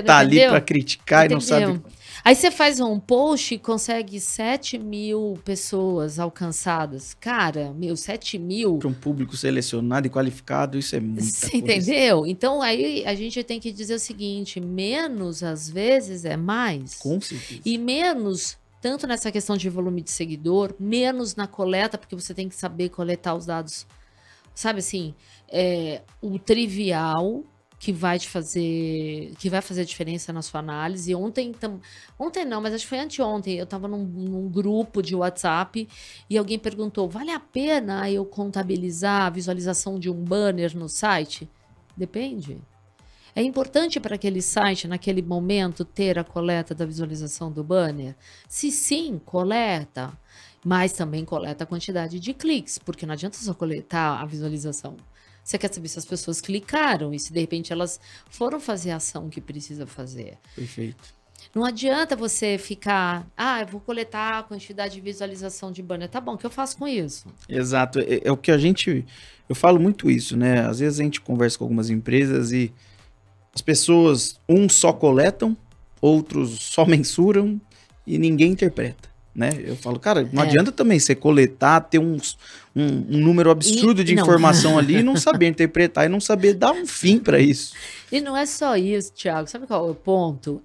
tá ali para criticar e não sabe. Aí você faz um post e consegue 7 mil pessoas alcançadas. Cara, 7 mil... Para um público selecionado e qualificado, isso é muita coisa. Você entendeu? Então, aí a gente tem que dizer o seguinte, menos, às vezes, é mais. Com certeza. E menos, tanto nessa questão de volume de seguidor, menos na coleta, porque você tem que saber coletar os dados. Sabe assim, o trivial... que vai fazer diferença na sua análise. Ontem não, mas acho que foi anteontem, eu estava num grupo de WhatsApp e alguém perguntou, vale a pena eu contabilizar a visualização de um banner no site? Depende. É importante para aquele site, naquele momento, ter a coleta da visualização do banner? Se sim, coleta, mas também coleta a quantidade de cliques, porque não adianta só coletar a visualização. Você quer saber se as pessoas clicaram e se de repente elas foram fazer a ação que precisa fazer. Perfeito. Não adianta você ficar, eu vou coletar a quantidade de visualização de banner. Tá bom, o que eu faço com isso? Exato. É o que eu falo muito isso, né? Às vezes a gente conversa com algumas empresas e as pessoas, uns só coletam, outros só mensuram e ninguém interpreta. Né? Eu falo, cara, não adianta também você coletar, ter um número absurdo de informação ali e não saber interpretar e não saber dar um fim para isso. E não é só isso, Thiago. Sabe qual é o ponto?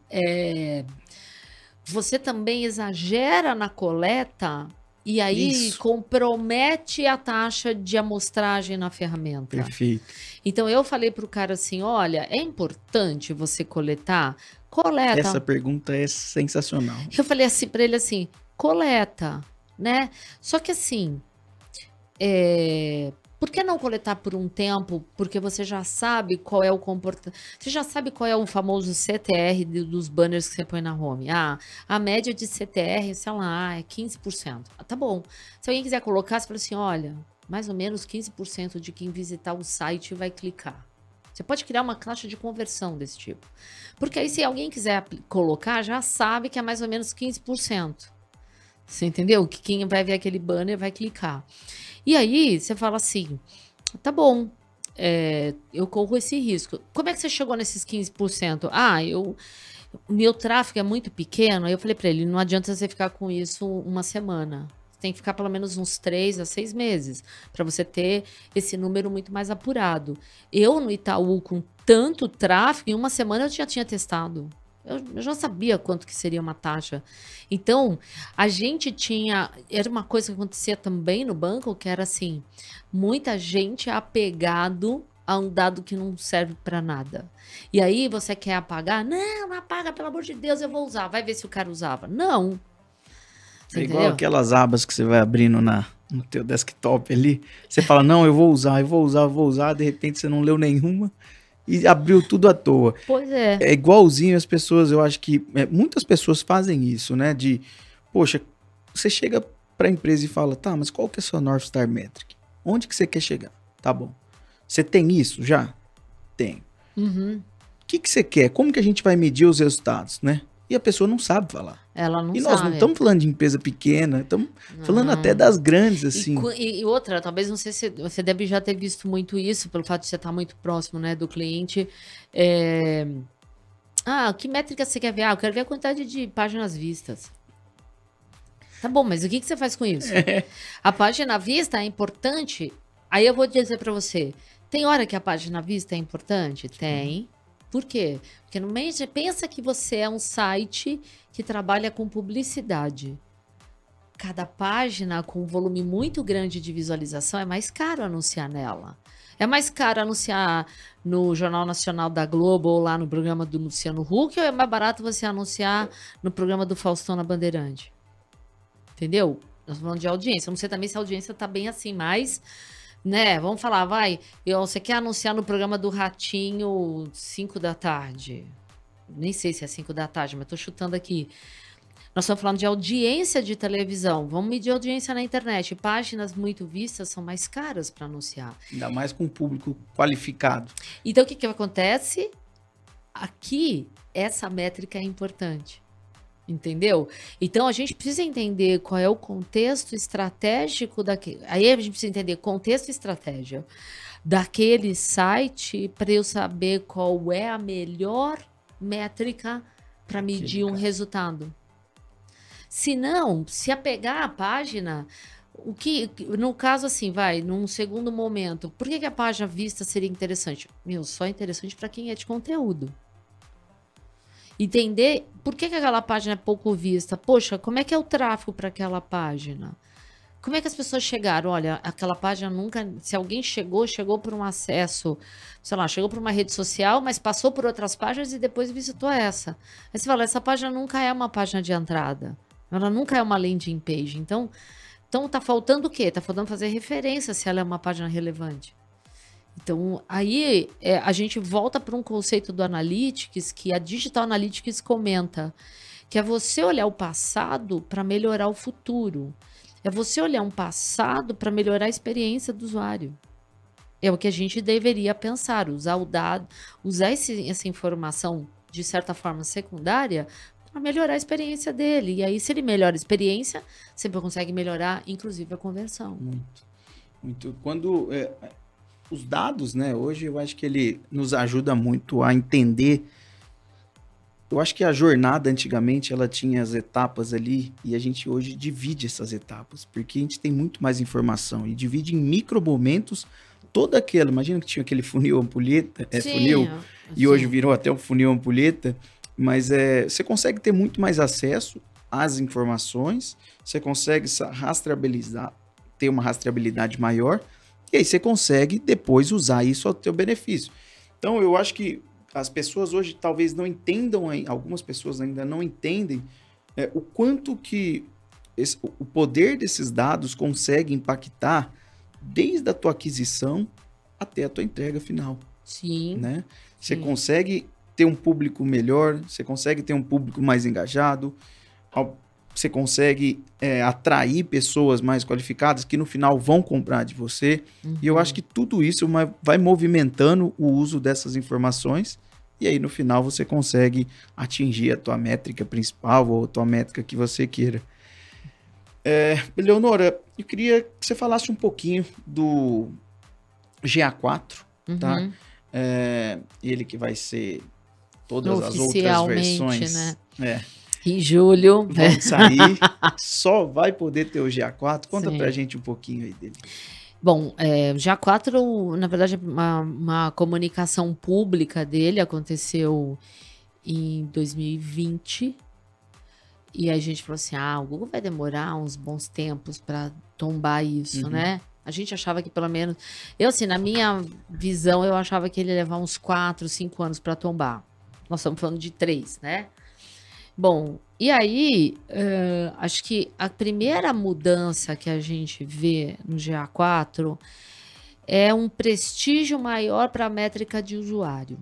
Você também exagera na coleta e aí compromete a taxa de amostragem na ferramenta. Perfeito. Então, eu falei para o cara assim, olha, é importante você coletar? Coleta. Essa pergunta é sensacional. Eu falei assim para ele assim, coleta, né? Só que assim, por que não coletar por um tempo? Porque você já sabe qual é o comportamento. Você já sabe qual é o famoso CTR dos banners que você põe na home. A média de CTR, sei lá, é 15%. Tá bom. Se alguém quiser colocar, você fala assim, olha, mais ou menos 15% de quem visitar o site vai clicar. Você pode criar uma taxa de conversão desse tipo. Porque aí, se alguém quiser colocar, já sabe que é mais ou menos 15%. Você entendeu? Que quem vai ver aquele banner vai clicar. E aí, você fala assim, tá bom, eu corro esse risco. Como é que você chegou nesses 15%? Meu tráfego é muito pequeno. Aí eu falei para ele, não adianta você ficar com isso uma semana. Tem que ficar pelo menos uns 3 a 6 meses para você ter esse número muito mais apurado. Eu, no Itaú, com tanto tráfego, em uma semana eu já tinha testado. Eu já sabia quanto que seria uma taxa. Então, a gente era uma coisa que acontecia também no banco, que era assim, muita gente apegado a um dado que não serve para nada. E aí você quer apagar? Não apaga, pelo amor de Deus, eu vou usar. Vai ver se o cara usava. Não. Você igual aquelas abas que você vai abrindo no teu desktop ali. Você fala, não, eu vou usar. De repente você não leu nenhuma. E abriu tudo à toa. Pois é. É igualzinho as pessoas, eu acho que muitas pessoas fazem isso, né? Poxa, você chega para a empresa e fala, tá, mas qual que é a sua North Star Metric? Onde que você quer chegar? Tá bom. Você tem isso já? Tenho. Uhum. O que você quer? Como que a gente vai medir os resultados, né? E a pessoa não sabe falar. Ela não sabe. E nós não estamos falando de empresa pequena, estamos falando até das grandes, assim. E outra, talvez, não sei se você deve já ter visto muito isso, pelo fato de você estar muito próximo, né, do cliente. Que métrica você quer ver? Eu quero ver a quantidade de páginas vistas. Tá bom, mas o que você faz com isso? A página à vista é importante? Aí eu vou dizer para você, tem hora que a página à vista é importante? Tem. Por quê? Porque no meio, pensa que você é um site que trabalha com publicidade. Cada página com um volume muito grande de visualização é mais caro anunciar nela. É mais caro anunciar no Jornal Nacional da Globo ou lá no programa do Luciano Huck, ou é mais barato você anunciar no programa do Faustão na Bandeirante? Entendeu? Nós estamos falando de audiência. Eu não sei também se a audiência tá bem assim, mas, né, vamos falar, você quer anunciar no programa do Ratinho 5 da tarde? Nem sei se é 5 da tarde, mas tô chutando aqui. Nós estamos falando de audiência de televisão. Vamos medir audiência na internet. Páginas muito vistas são mais caras para anunciar. Ainda mais com um público qualificado. Então, o que acontece? Aqui, essa métrica é importante. Entendeu? Então, a gente precisa entender qual é o contexto estratégico daquele. Aí a gente precisa entender contexto e estratégia daquele site para eu saber qual é a melhor métrica para medir um resultado. Se não, se apegar a página, no caso assim, num segundo momento, por que a página vista seria interessante? Só é interessante para quem é de conteúdo. Entender por que aquela página é pouco vista. Poxa, como é que é o tráfego para aquela página? Como é que as pessoas chegaram? Olha, aquela página nunca... Se alguém chegou por um acesso, sei lá, chegou por uma rede social, mas passou por outras páginas e depois visitou essa. Aí você fala, essa página nunca é uma página de entrada. Ela nunca é uma landing page. Então tá faltando o quê? Tá faltando fazer referência se ela é uma página relevante. Então, aí a gente volta para um conceito do Analytics, que a Digital Analytics comenta, que é você olhar o passado para melhorar o futuro. É você olhar um passado para melhorar a experiência do usuário. É o que a gente deveria pensar, usar o dado, usar essa informação, de certa forma, secundária, para melhorar a experiência dele. E aí, se ele melhora a experiência, sempre consegue melhorar, inclusive, a conversão. Muito. Quando os dados, né, hoje eu acho que ele nos ajuda muito a entender. Eu acho que a jornada, antigamente, ela tinha as etapas ali e a gente hoje divide essas etapas, porque a gente tem muito mais informação e divide em micromomentos toda aquela. Imagina que tinha aquele funil ampulheta, funil, e hoje virou até um funil ampulheta. Mas você consegue ter muito mais acesso às informações, você consegue rastreabilizar, ter uma rastreabilidade maior, e aí você consegue depois usar isso ao teu benefício. Então, eu acho que as pessoas hoje talvez não entendam, algumas pessoas ainda não entendem o quanto que o poder desses dados consegue impactar desde a tua aquisição até a tua entrega final. Sim. Né? Você consegue ter um público melhor, você consegue ter um público mais engajado, você consegue atrair pessoas mais qualificadas que no final vão comprar de você. E eu acho que tudo isso vai movimentando o uso dessas informações e aí no final você consegue atingir a tua métrica principal ou a tua métrica que você queira. Leonora, eu queria que você falasse um pouquinho do GA4, tá? Ele que vai ser todas as outras versões, né? Em julho vão sair, só vai poder ter o GA4. Conta pra gente um pouquinho aí dele. Bom, o GA4, na verdade, uma comunicação pública dele aconteceu em 2020. E a gente falou assim, o Google vai demorar uns bons tempos para tombar isso, né? A gente achava que pelo menos... na minha visão, eu achava que ele ia levar uns 4, 5 anos para tombar. Nós estamos falando de 3, né? Bom, e aí, acho que a primeira mudança que a gente vê no GA4 é um prestígio maior para a métrica de usuário.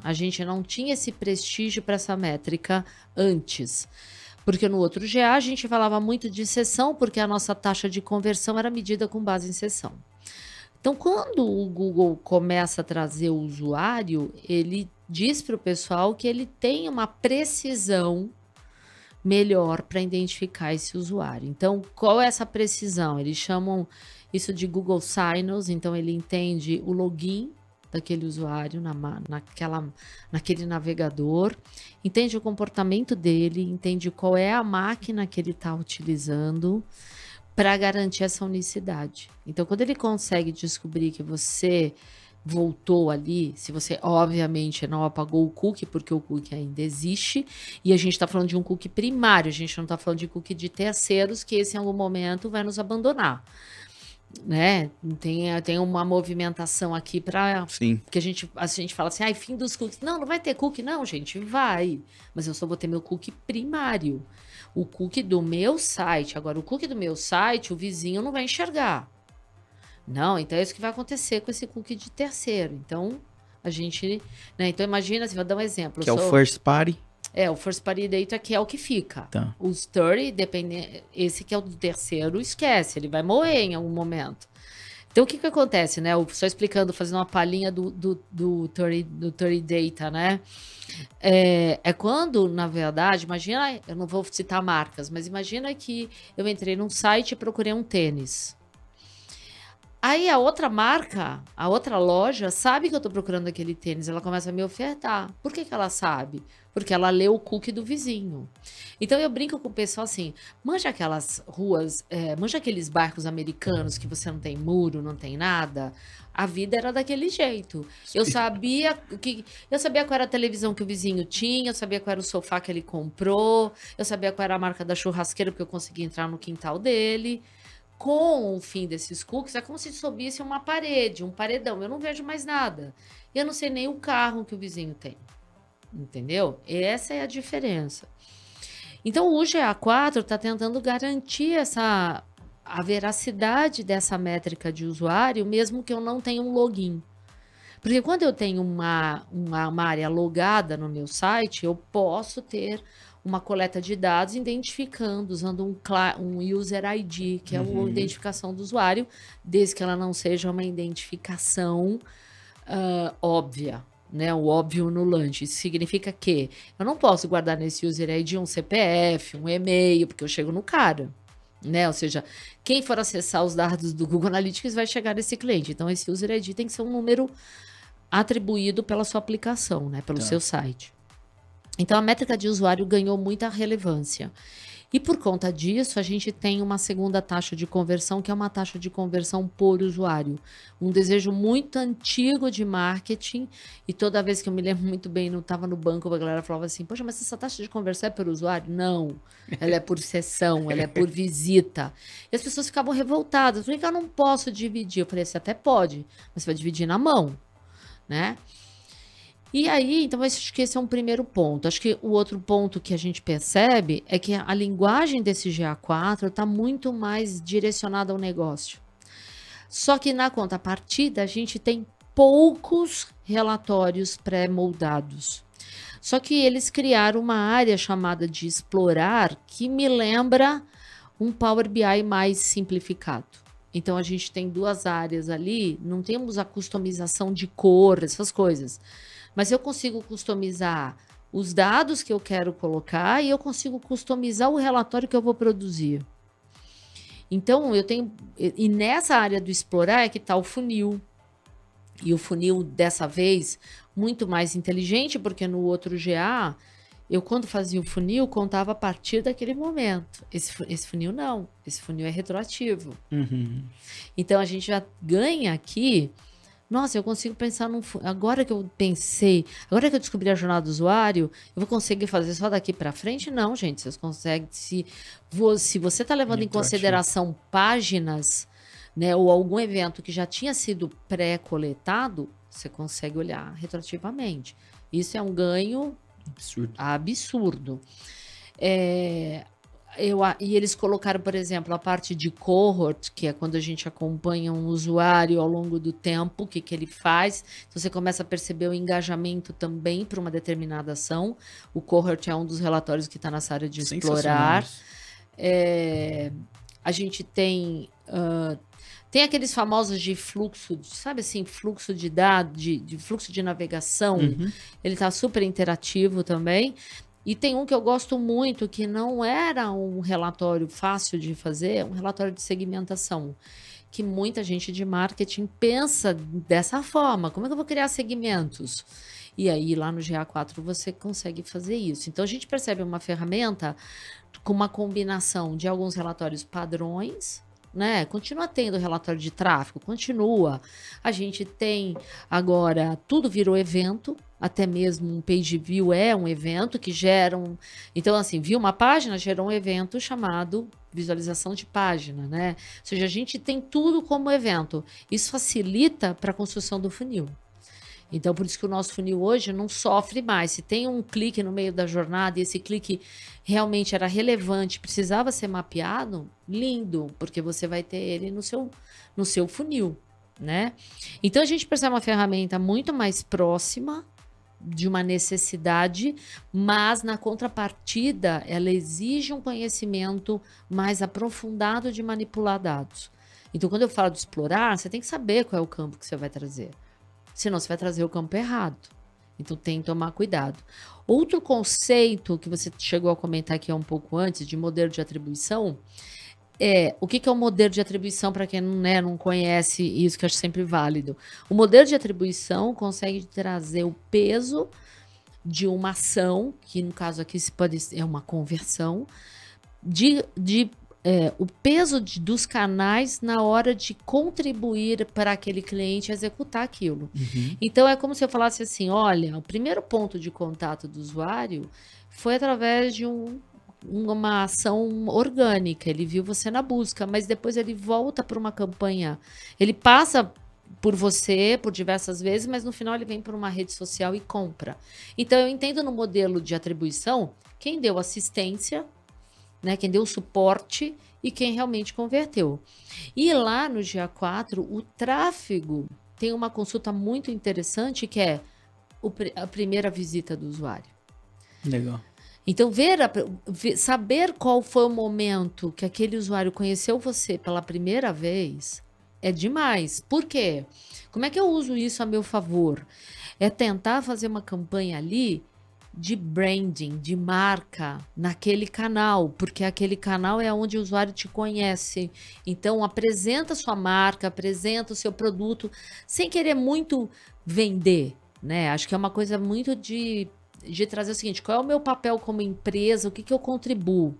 A gente não tinha esse prestígio para essa métrica antes. Porque no outro GA a gente falava muito de sessão, porque a nossa taxa de conversão era medida com base em sessão. Então, quando o Google começa a trazer o usuário, ele diz para o pessoal que ele tem uma precisão melhor para identificar esse usuário. Então, qual é essa precisão? Eles chamam isso de Google Signals, então ele entende o login daquele usuário naquele navegador, entende o comportamento dele, entende qual é a máquina que ele está utilizando para garantir essa unicidade. Então, quando ele consegue descobrir que você voltou ali, se você obviamente não apagou o cookie, porque o cookie ainda existe, e a gente está falando de um cookie primário, a gente não está falando de cookie de terceiros, que esse em algum momento vai nos abandonar, né? Tem uma movimentação aqui para que a gente fala assim, ai, fim dos cookies. Não vai ter cookie, não, gente, vai. Mas eu só vou ter meu cookie primário. O cookie do meu site. Agora, o cookie do meu site, o vizinho não vai enxergar. Não, então é isso que vai acontecer com esse cookie de terceiro. Então, a gente... Né? Então, imagina, assim, vou dar um exemplo. Que é o first party. O first party data que é o que fica. Tá. Os third, esse que é o do terceiro, esquece. Ele vai morrer em algum momento. Então, o que acontece, né? Só explicando, fazendo uma palhinha do third data, né? É quando, na verdade, imagina... Eu não vou citar marcas, mas imagina que eu entrei num site e procurei um tênis. Aí a outra marca, a outra loja, sabe que eu tô procurando aquele tênis, ela começa a me ofertar. Por que ela sabe? Porque ela lê o cookie do vizinho. Então eu brinco com o pessoal assim, manja aquelas ruas, manja aqueles barcos americanos que você não tem muro, não tem nada. A vida era daquele jeito. Eu sabia qual era a televisão que o vizinho tinha, eu sabia qual era o sofá que ele comprou, eu sabia qual era a marca da churrasqueira porque eu conseguia entrar no quintal dele. Com o fim desses cookies, é como se subisse uma parede, um paredão. Eu não vejo mais nada. E eu não sei nem o carro que o vizinho tem. Entendeu? Essa é a diferença. Então, o GA4 está tentando garantir a veracidade dessa métrica de usuário, mesmo que eu não tenha um login. Porque quando eu tenho uma área logada no meu site, eu posso ter uma coleta de dados identificando, usando um user ID, que é a identificação do usuário, desde que ela não seja uma identificação óbvia, né? O óbvio anulante. Isso significa que eu não posso guardar nesse user ID um CPF, um e-mail, porque eu chego no cara, né? Ou seja, quem for acessar os dados do Google Analytics vai chegar nesse cliente. Então, esse user ID tem que ser um número atribuído pela sua aplicação, né? Pelo seu site. Então, a métrica de usuário ganhou muita relevância. E por conta disso, a gente tem uma segunda taxa de conversão, que é uma taxa de conversão por usuário. Um desejo muito antigo de marketing. E toda vez que eu me lembro muito bem, não estava no banco, a galera falava assim, poxa, mas essa taxa de conversão é por usuário? Não, ela é por sessão, ela é por visita. E as pessoas ficavam revoltadas. Por que eu não posso dividir? Eu falei, você até pode, mas você vai dividir na mão, né? E aí, então, acho que esse é um primeiro ponto. Acho que o outro ponto que a gente percebe é que a linguagem desse GA4 está muito mais direcionada ao negócio. Só que na contrapartida, a gente tem poucos relatórios pré-moldados. Só que eles criaram uma área chamada de explorar, que me lembra um Power BI mais simplificado. Então, a gente tem duas áreas ali, não temos a customização de cor, essas coisas. Mas eu consigo customizar os dados que eu quero colocar e eu consigo customizar o relatório que eu vou produzir. Então, eu tenho... E nessa área do explorar é que está o funil. E o funil, dessa vez, muito mais inteligente, porque no outro GA, eu quando fazia o funil, contava a partir daquele momento. Esse funil não. Esse funil é retroativo. Então, a gente já ganha aqui... Nossa, eu consigo pensar num... Agora que eu descobri a jornada do usuário, eu vou conseguir fazer só daqui para frente? Não, gente. Vocês conseguem... Se você está levando em consideração páginas, né, ou algum evento que já tinha sido pré-coletado, você consegue olhar retroativamente. Isso é um ganho absurdo. E eles colocaram, por exemplo, a parte de cohort, que é quando a gente acompanha um usuário ao longo do tempo, o que ele faz. Então, você começa a perceber o engajamento também para uma determinada ação. O cohort é um dos relatórios que está nessa área de explorar. A gente tem aqueles famosos de fluxo, sabe assim, fluxo de dados, de fluxo de navegação. Ele está super interativo também. E tem um que eu gosto muito, que não era um relatório fácil de fazer, é um relatório de segmentação, que muita gente de marketing pensa dessa forma. Como é que eu vou criar segmentos? E aí, lá no GA4, você consegue fazer isso. Então, a gente percebe uma ferramenta com uma combinação de alguns relatórios padrões, né? Continua tendo relatório de tráfego, continua. A gente tem agora, tudo virou evento, até mesmo um page view é um evento que gera um... Então, assim, viu uma página, gerou um evento chamado visualização de página, né? Ou seja, a gente tem tudo como evento. Isso facilita para a construção do funil. Então, por isso que o nosso funil hoje não sofre mais. Se tem um clique no meio da jornada e esse clique realmente era relevante, precisava ser mapeado, lindo, porque você vai ter ele no seu funil, né? Então, a gente percebe uma ferramenta muito mais próxima de uma necessidade, mas na contrapartida, ela exige um conhecimento mais aprofundado de manipular dados. Então, quando eu falo de explorar, você tem que saber qual é o campo que você vai trazer. Senão você vai trazer o campo errado. Então tem que tomar cuidado. Outro conceito que você chegou a comentar aqui um pouco antes, de modelo de atribuição, o que é o modelo de atribuição para quem não conhece isso, que eu acho sempre válido. O modelo de atribuição consegue trazer o peso de uma ação, que no caso aqui é uma conversão, o peso dos canais na hora de contribuir para aquele cliente executar aquilo. Uhum. Então, é como se eu falasse assim, olha, o primeiro ponto de contato do usuário foi através de uma ação orgânica. Ele viu você na busca, mas depois ele volta para uma campanha. Ele passa por você por diversas vezes, mas no final ele vem por uma rede social e compra. Então, eu entendo no modelo de atribuição quem deu assistência, né, quem deu suporte e quem realmente converteu. E lá no GA4, o tráfego tem uma consulta muito interessante, que é a primeira visita do usuário. Legal. Então, saber qual foi o momento que aquele usuário conheceu você pela primeira vez é demais. Por quê? Como é que eu uso isso a meu favor? É tentar fazer uma campanha ali de branding, de marca naquele canal, porque aquele canal é onde o usuário te conhece. Então, apresenta sua marca, apresenta o seu produto, sem querer muito vender, né? Acho que é uma coisa muito de trazer o seguinte, qual é o meu papel como empresa, o que eu contribuo?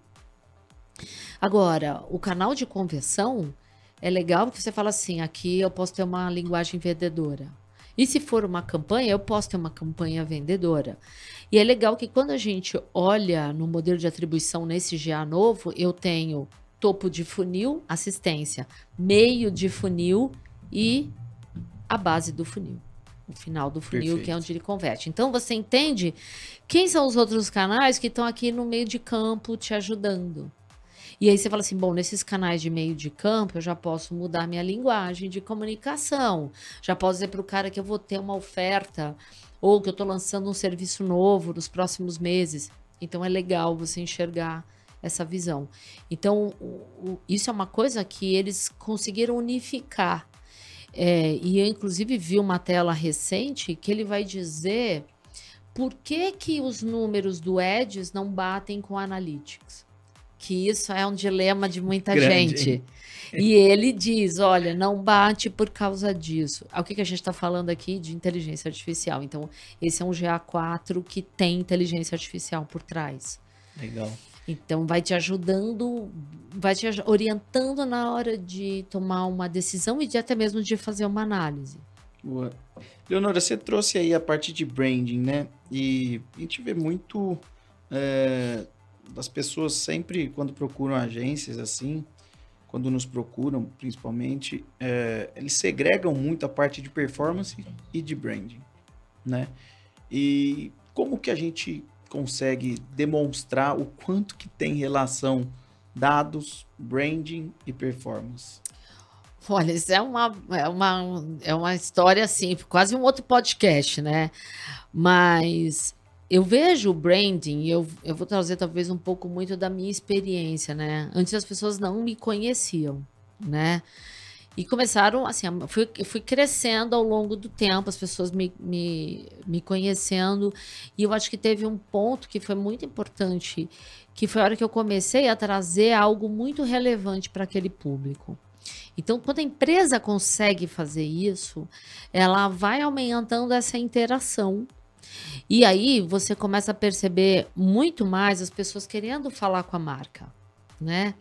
Agora, o canal de conversão é legal porque você fala assim, aqui eu posso ter uma linguagem vendedora. E se for uma campanha, eu posso ter uma campanha vendedora. E é legal que quando a gente olha no modelo de atribuição nesse GA novo, eu tenho topo de funil, assistência, meio de funil e a base do funil. O final do funil, perfeito, que é onde ele converte. Então, você entende quem são os outros canais que estão aqui no meio de campo te ajudando. E aí você fala assim, bom, nesses canais de meio de campo, eu já posso mudar minha linguagem de comunicação. Já posso dizer para o cara que eu vou ter uma oferta ou que eu estou lançando um serviço novo nos próximos meses. Então, é legal você enxergar essa visão. Então, isso é uma coisa que eles conseguiram unificar. E eu, inclusive, vi uma tela recente que ele vai dizer por que os números do Ads não batem com a Analytics. Que isso é um dilema de muita gente. E ele diz, olha, não bate por causa disso. O que a gente está falando aqui de inteligência artificial? Então, esse é um GA4 que tem inteligência artificial por trás. Legal. Então, vai te ajudando, vai te orientando na hora de tomar uma decisão e até mesmo de fazer uma análise. Boa. Leonora, você trouxe aí a parte de branding, né? E a gente vê muito... das pessoas sempre, quando procuram agências assim, quando nos procuram, principalmente, eles segregam muito a parte de performance e de branding, né? E como que a gente consegue demonstrar o quanto que tem relação dados, branding e performance? Olha, isso é uma história assim, quase um outro podcast, né? Mas eu vejo o branding, eu vou trazer talvez um pouco muito da minha experiência, né? Antes as pessoas não me conheciam, né? E começaram, assim, eu fui crescendo ao longo do tempo, as pessoas me conhecendo. E eu acho que teve um ponto que foi muito importante, que foi a hora que eu comecei a trazer algo muito relevante para aquele público. Então, quando a empresa consegue fazer isso, ela vai aumentando essa interação. E aí você começa a perceber muito mais as pessoas querendo falar com a marca, né?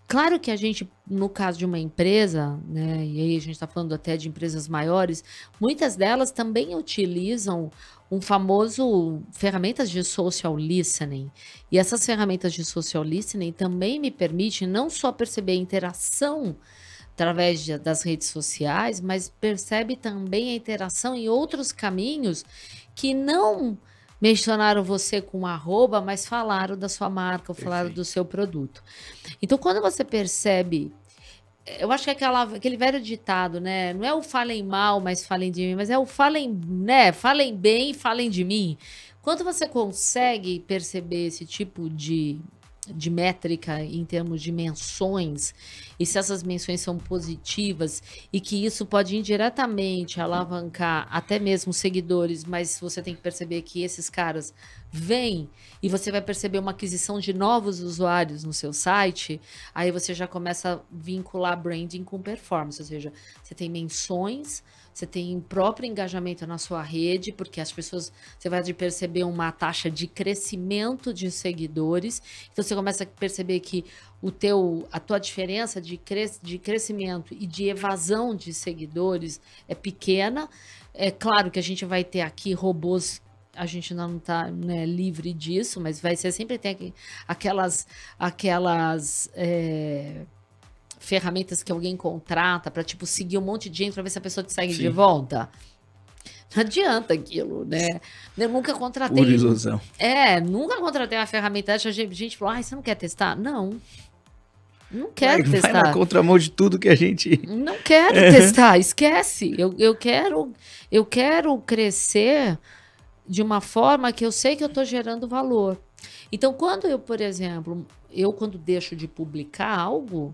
Claro que a gente, no caso de uma empresa, né, e aí a gente está falando até de empresas maiores, muitas delas também utilizam um famoso ferramentas de social listening. E essas ferramentas de social listening também me permitem não só perceber a interação através das redes sociais, mas percebe também a interação em outros caminhos que não mencionaram você com arroba, mas falaram da sua marca, ou falaram do seu produto. Então, quando você percebe, eu acho que é aquele velho ditado, né? Não é o falem mal, mas falem de mim, mas é o falem, né? Falem bem e falem de mim. Quando você consegue perceber esse tipo de métrica em termos de menções, e se essas menções são positivas e que isso pode indiretamente alavancar até mesmo seguidores, mas você tem que perceber que esses caras vêm e você vai perceber uma aquisição de novos usuários no seu site, aí você já começa a vincular branding com performance, ou seja, você tem menções, você tem próprio engajamento na sua rede, porque as pessoas, você vai perceber uma taxa de crescimento de seguidores. Então você começa a perceber que a tua diferença de crescimento e de evasão de seguidores é pequena. É claro que a gente vai ter aqui robôs, a gente não está, né, livre disso, mas vai ser sempre tem aquelas ferramentas que alguém contrata para tipo seguir um monte de gente para ver se a pessoa te segue de volta. Não adianta aquilo, né? Eu nunca contratei. Pura ilusão. Nunca contratei uma ferramenta. A gente falou, você não quer testar? Não quero testar. Vai na contramão de tudo que a gente... Não quero testar, esquece. Eu quero crescer de uma forma que eu sei que eu estou gerando valor. Então, quando eu, por exemplo, quando deixo de publicar algo,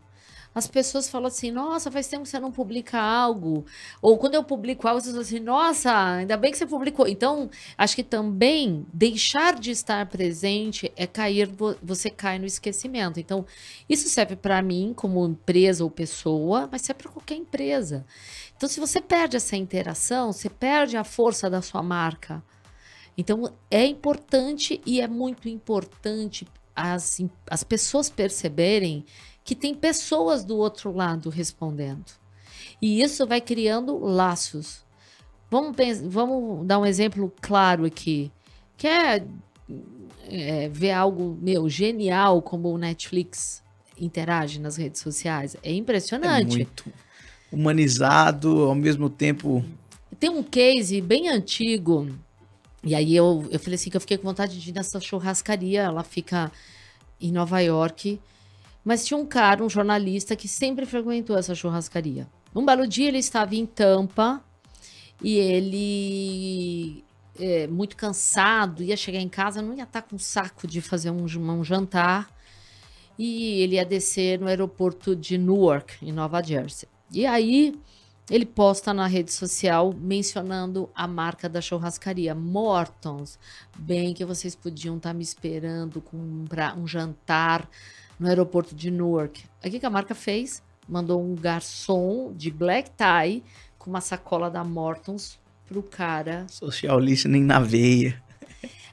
as pessoas falam assim, nossa, faz tempo que você não publica algo. Ou quando eu publico algo, as pessoas falam assim, nossa, ainda bem que você publicou. Então, acho que também deixar de estar presente é você cai no esquecimento. Então, isso serve para mim como empresa ou pessoa, mas serve para qualquer empresa. Então, se você perde essa interação, você perde a força da sua marca. Então, é importante e é muito importante as pessoas perceberem que tem pessoas do outro lado respondendo. E isso vai criando laços. Vamos dar um exemplo claro aqui. Quer ver algo, genial como o Netflix interage nas redes sociais? É impressionante. É muito humanizado, ao mesmo tempo... Tem um case bem antigo, e aí eu falei assim, que eu fiquei com vontade de ir nessa churrascaria, ela fica em Nova York... Mas tinha um cara, um jornalista, que sempre frequentou essa churrascaria. Um belo dia ele estava em Tampa e ele, muito cansado, ia chegar em casa, não ia estar com saco de fazer um jantar. E ele ia descer no aeroporto de Newark, em Nova Jersey. E aí ele posta na rede social mencionando a marca da churrascaria, Mortons. Bem que vocês podiam estar me esperando com um jantar no aeroporto de Newark. Aí o que a marca fez? Mandou um garçom de black tie com uma sacola da Mortons pro cara. Social listening na veia.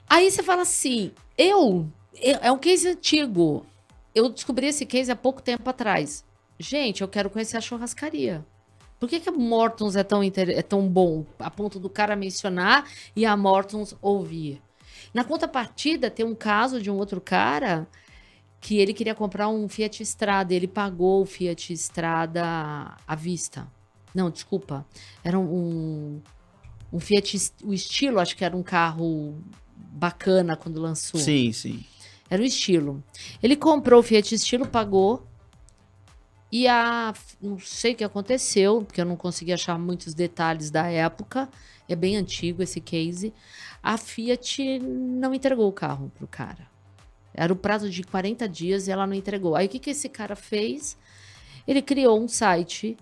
Aí você fala assim, é um case antigo. Eu descobri esse case há pouco tempo atrás. Gente, eu quero conhecer a churrascaria. Por que a Mortons é tão bom a ponto do cara mencionar e a Mortons ouvir? Na contrapartida, tem um caso de um outro cara que ele queria comprar um Fiat Strada, ele pagou o Fiat Strada à vista. Não, desculpa. Era um Fiat, o estilo, acho que era um carro bacana quando lançou. Sim, sim. Era o estilo. Ele comprou o Fiat Estilo, pagou, e não sei o que aconteceu, porque eu não consegui achar muitos detalhes da época, é bem antigo esse case, a Fiat não entregou o carro pro cara. Era o prazo de 40 dias e ela não entregou. Aí o que esse cara fez? Ele criou um site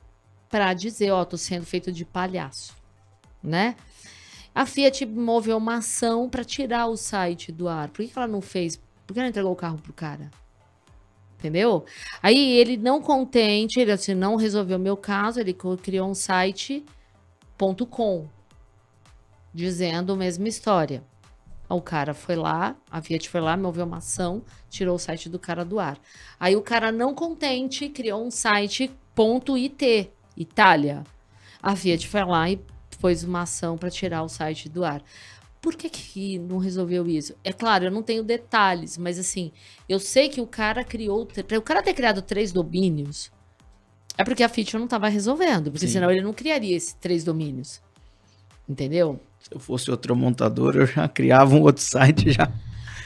para dizer, ó, tô sendo feito de palhaço, né? A Fiat moveu uma ação para tirar o site do ar. Por que ela não fez? Por que ela entregou o carro pro cara? Entendeu? Aí ele não contente, ele assim, não resolveu o meu caso, ele criou um site .com dizendo a mesma história. O cara foi lá, a Fiat foi lá, moveu uma ação, tirou o site do cara do ar. Aí o cara não contente criou um site .it, Itália. A Fiat foi lá e pôs uma ação para tirar o site do ar. Por que não resolveu isso? É claro, eu não tenho detalhes, mas assim, eu sei que o cara criou... Para o cara ter criado 3 domínios, é porque a Fiat não estava resolvendo, porque senão ele não criaria esses 3 domínios. Entendeu? Se eu fosse outro montador, eu já criava um outro site, já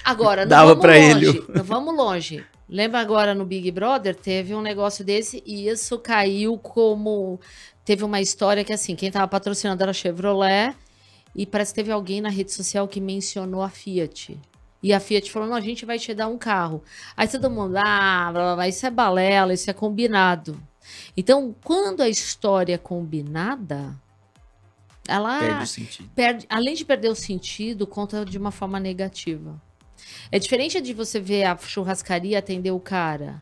agora, dava para ele. Não vamos longe. Lembra agora no Big Brother, teve um negócio desse e isso caiu como... Teve uma história que assim, quem estava patrocinando era a Chevrolet e parece que teve alguém na rede social que mencionou a Fiat. E a Fiat falou, não, a gente vai te dar um carro. Aí todo mundo, blá, blá, blá, isso é balela, isso é combinado. Então, quando a história é combinada... ela perde o sentido. Além de perder o sentido, conta de uma forma negativa. É diferente de você ver a churrascaria atender o cara.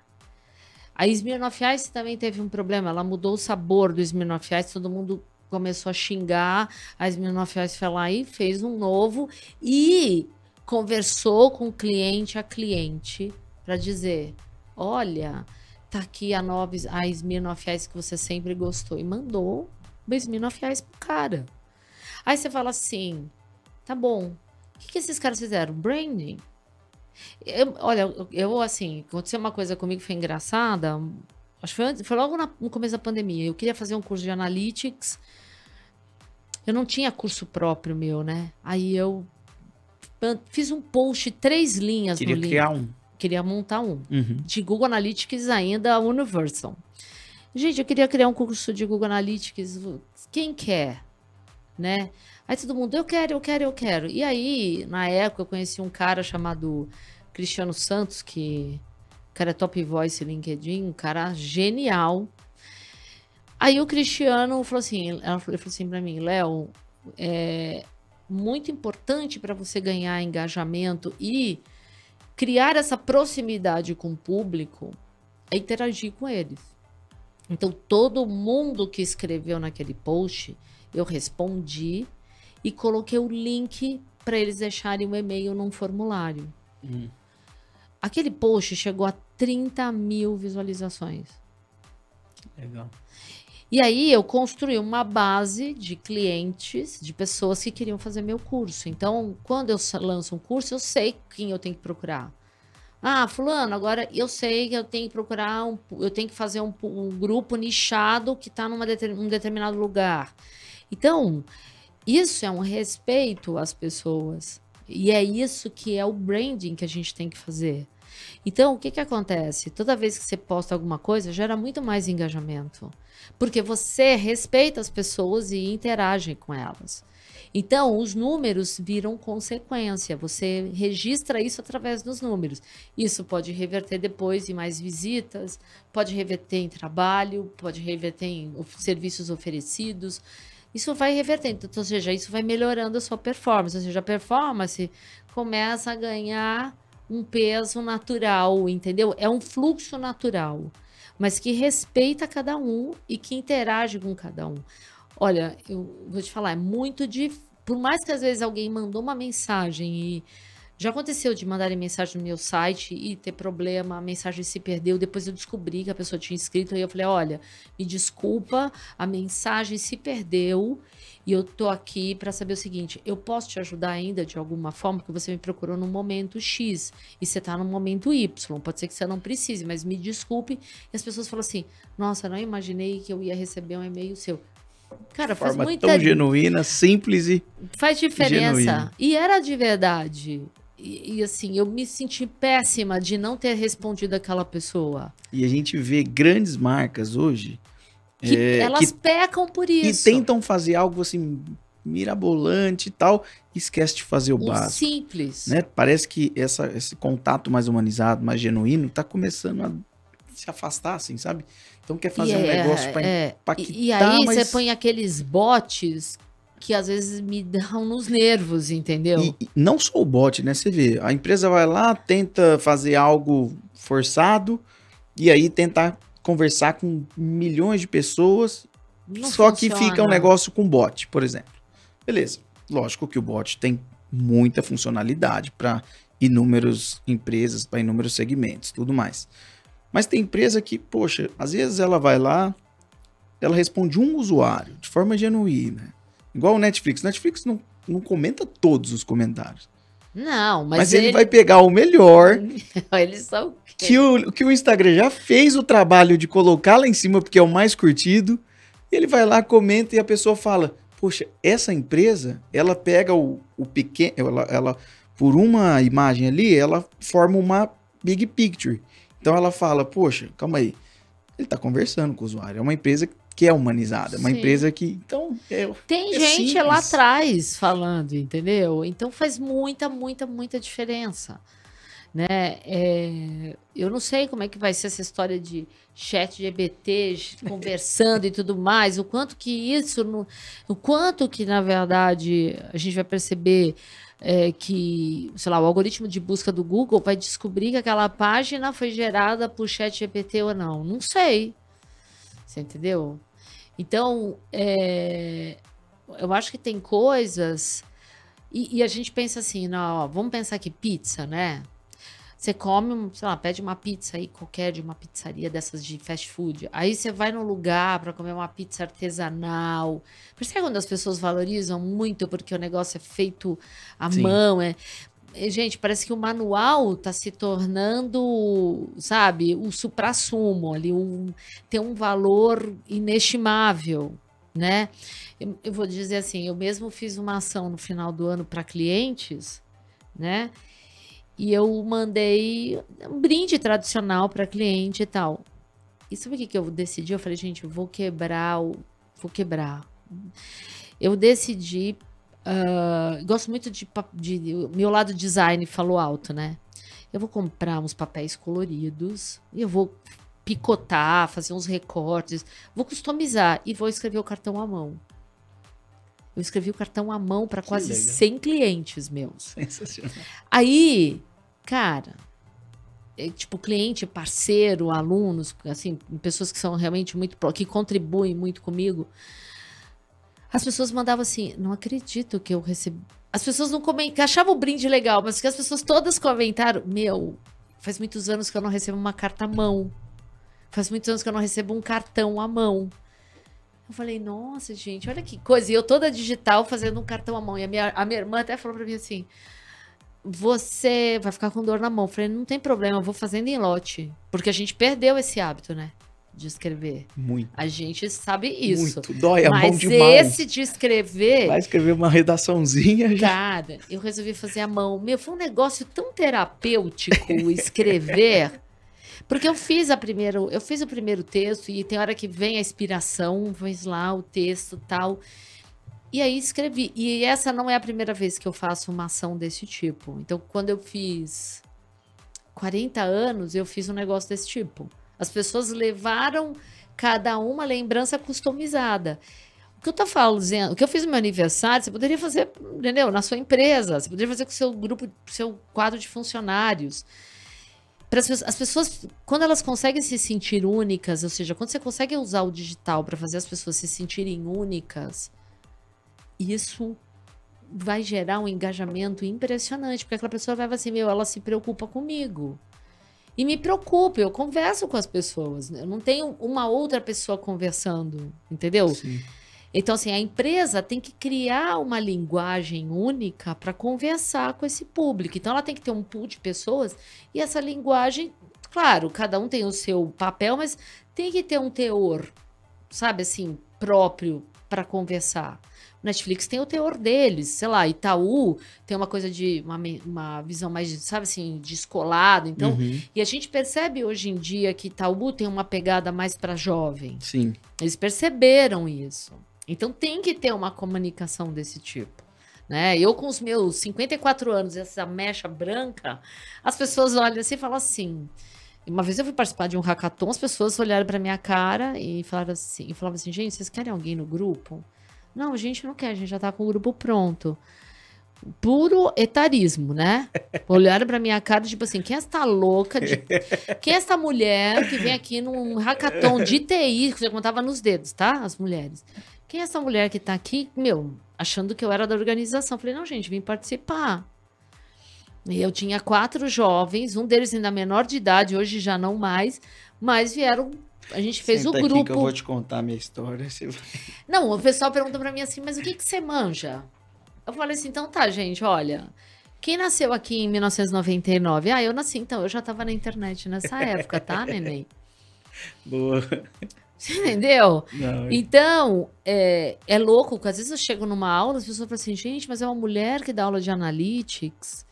A Smirnoff Ice também teve um problema. Ela mudou o sabor do Smirnoff Ice, todo mundo começou a xingar. A Smirnoff Ice foi lá e fez um novo e conversou com cliente a cliente para dizer, olha, tá aqui a Smirnoff Ice que você sempre gostou. E mandou o Smirnoff Ice pro cara. Aí você fala assim, tá bom, o que esses caras fizeram? Branding? Olha, eu assim, aconteceu uma coisa comigo que foi engraçada, acho que foi logo no começo da pandemia, eu queria fazer um curso de Analytics, eu não tinha curso próprio meu, né? Aí eu fiz um post, 3 linhas no link. Queria criar um. Queria montar um. De Google Analytics ainda Universal. Gente, eu queria criar um curso de Google Analytics, quem quer? Né? Aí todo mundo, eu quero. E aí, na época, eu conheci um cara chamado Cristiano Santos, que o cara é top voice LinkedIn, um cara genial. Aí o Cristiano falou assim, ele falou assim pra mim, Léo, é muito importante para você ganhar engajamento e criar essa proximidade com o público, é interagir com eles. Então, todo mundo que escreveu naquele post, eu respondi e coloquei o link para eles deixarem um e-mail num formulário. Aquele post chegou a 30 mil visualizações. Legal. E aí eu construí uma base de clientes, de pessoas que queriam fazer meu curso. Então, quando eu lanço um curso, eu sei quem eu tenho que procurar. Ah, fulano, agora eu sei que eu tenho que procurar, eu tenho que fazer um grupo nichado que está num determinado lugar. Então, isso é um respeito às pessoas. E é isso que é o branding que a gente tem que fazer. Então, o que acontece? Toda vez que você posta alguma coisa, gera muito mais engajamento. Porque você respeita as pessoas e interage com elas. Então, os números viram consequência. Você registra isso através dos números. Isso pode reverter depois em mais visitas, pode reverter em trabalho, pode reverter em serviços oferecidos. Isso vai revertendo, ou seja, isso vai melhorando a sua performance. Ou seja, a performance começa a ganhar um peso natural, entendeu? É um fluxo natural, mas que respeita cada um e que interage com cada um. Olha, eu vou te falar, é muito difícil. Por mais que às vezes alguém mandou uma mensagem e já aconteceu de mandarem mensagem no meu site e ter problema, a mensagem se perdeu, depois eu descobri que a pessoa tinha escrito, aí eu falei, olha, me desculpa, a mensagem se perdeu e eu tô aqui para saber o seguinte, eu posso te ajudar ainda de alguma forma, porque você me procurou no momento X e você tá no momento Y, pode ser que você não precise, mas me desculpe. E as pessoas falam assim, nossa, não imaginei que eu ia receber um e-mail seu. Cara, faz muita... tão genuína, simples e faz diferença. Genuína. E era de verdade. E assim, eu me senti péssima de não ter respondido aquela pessoa. E a gente vê grandes marcas hoje que elas pecam por isso. E tentam fazer algo assim mirabolante e tal, e esquece de fazer o básico. Simples. Né? Parece que esse contato mais humanizado, mais genuíno, está começando a se afastar, assim, sabe? Então quer fazer um negócio para impactar, e aí você põe aqueles bots que às vezes me dão nos nervos, entendeu? E não só o bot, né? Você vê, a empresa vai lá, tenta fazer algo forçado e aí tentar conversar com milhões de pessoas, Não só funciona. que fica um negócio com bot, por exemplo. Beleza. Lógico que o bot tem muita funcionalidade para inúmeras empresas, para inúmeros segmentos, tudo mais. Mas tem empresa que, poxa, às vezes ela vai lá, ela responde um usuário de forma genuína. Igual o Netflix. Netflix não comenta todos os comentários. Não, mas ele vai pegar o melhor. Eles são que o Instagram já fez o trabalho de colocar lá em cima, porque é o mais curtido. Ele vai lá, comenta e a pessoa fala: poxa, essa empresa, ela pega o pequeno. Ela, por uma imagem ali, ela forma uma big picture. Então ela fala: poxa, calma aí. Ele está conversando com o usuário. É uma empresa que é humanizada. Uma empresa que... Então, tem gente simples lá atrás falando, entendeu? Então faz muita diferença. Né? Eu não sei como é que vai ser essa história de chat GPT conversando e tudo mais. O quanto que na verdade, a gente vai perceber que, sei lá, o algoritmo de busca do Google vai descobrir que aquela página foi gerada por chat GPT ou não. Não sei. Você entendeu? Então, eu acho que tem coisas... E a gente pensa assim, não, vamos pensar que pizza, né? Você come, sei lá, pede uma pizza aí, qualquer de uma pizzaria dessas de fast food. Aí você vai num lugar para comer uma pizza artesanal. Percebe quando as pessoas valorizam muito porque o negócio é feito à mão? Gente, parece que o manual tá se tornando, sabe, o suprassumo ali, tem um valor inestimável, né? Eu vou dizer assim, eu mesmo fiz uma ação no final do ano para clientes, né? E eu mandei um brinde tradicional para cliente e tal. E sabe o que eu decidi? Eu falei, gente, eu vou quebrar. Eu decidi... gosto muito de... Meu lado design falou alto, né? Eu vou comprar uns papéis coloridos e eu vou picotar, fazer uns recortes, vou customizar e vou escrever o cartão à mão. Eu escrevi o cartão à mão para quase legal. 100 clientes meus. Sensacional. Aí, cara, tipo, cliente, parceiro, alunos, assim, pessoas que são realmente muito... que contribuem muito comigo. As pessoas mandavam assim, não acredito que eu recebi... As pessoas não comentavam, achavam o brinde legal, mas que as pessoas todas comentaram, faz muitos anos que eu não recebo uma carta à mão. Faz muitos anos que eu não recebo um cartão à mão. Eu falei, nossa, gente, olha que coisa. E eu toda digital fazendo um cartão à mão. E a minha irmã até falou pra mim assim, você vai ficar com dor na mão. Eu falei, não tem problema, eu vou fazendo em lote. Porque a gente perdeu esse hábito, né? De escrever. Muito. A gente sabe isso. Muito, dói a mão Mas demais. esse de escrever... Vai escrever uma redaçãozinha. Cara, eu resolvi fazer à mão. Foi um negócio tão terapêutico escrever... Porque eu fiz o primeiro texto e tem hora que vem a inspiração, fez lá o texto e tal. E aí escrevi. E essa não é a primeira vez que eu faço uma ação desse tipo. Então, quando eu fiz 40 anos, eu fiz um negócio desse tipo. As pessoas levaram cada uma lembrança customizada. O que eu tô falando, o que eu fiz no meu aniversário, você poderia fazer, entendeu? Na sua empresa, você poderia fazer com o seu grupo, seu quadro de funcionários. As pessoas, quando elas conseguem se sentir únicas, ou seja, quando você consegue usar o digital para fazer as pessoas se sentirem únicas, isso vai gerar um engajamento impressionante, porque aquela pessoa vai assim, ela se preocupa comigo. E me preocupa, eu converso com as pessoas, eu não tenho uma outra pessoa conversando, entendeu? Sim. Então, assim, a empresa tem que criar uma linguagem única para conversar com esse público. Então, ela tem que ter um pool de pessoas e essa linguagem, claro, cada um tem o seu papel, mas tem que ter um teor, sabe, assim, próprio para conversar. O Netflix tem o teor deles, sei lá, Itaú tem uma coisa de uma visão mais, sabe assim, descolado. Então, e a gente percebe hoje em dia que Itaú tem uma pegada mais para jovem. Sim. Eles perceberam isso. Então tem que ter uma comunicação desse tipo, né? Eu com os meus 54 anos, essa mecha branca, as pessoas olham assim e falam assim, Uma vez eu fui participar de um hackathon, as pessoas olharam pra minha cara e falavam assim, gente, vocês querem alguém no grupo? Não, a gente não quer, a gente já tá com o grupo pronto. Puro etarismo, né? Olharam pra minha cara, tipo assim, quem é essa louca? Quem é essa mulher que vem aqui num hackathon de TI, que você contava nos dedos, tá? As mulheres. Quem é essa mulher que tá aqui, achando que eu era da organização? Falei, não, gente, vim participar. E eu tinha 4 jovens, um deles ainda menor de idade, hoje já não mais, mas vieram... A gente fez Senta o grupo... aqui que eu vou te contar a minha história. Não, o pessoal pergunta pra mim assim, mas o que você manja? Eu falei assim, então tá, gente, olha... Quem nasceu aqui em 1999? Eu nasci, então, eu já tava na internet nessa época, tá, neném? Boa. Você entendeu? Não, então, é louco, porque às vezes eu chego numa aula, as pessoas falam assim, gente, mas é uma mulher que dá aula de Analytics...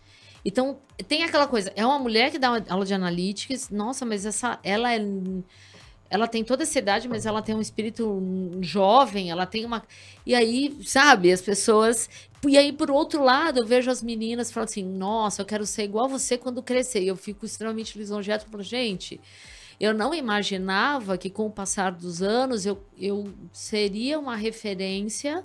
Então, tem aquela coisa, é uma mulher que dá aula de Analytics, nossa, mas ela tem toda essa idade, mas ela tem um espírito jovem, ela tem uma... E aí, sabe, as pessoas... E aí, por outro lado, eu vejo as meninas falando assim, nossa, eu quero ser igual a você quando crescer. E eu fico extremamente lisonjeada, falando, gente, eu não imaginava que com o passar dos anos eu seria uma referência,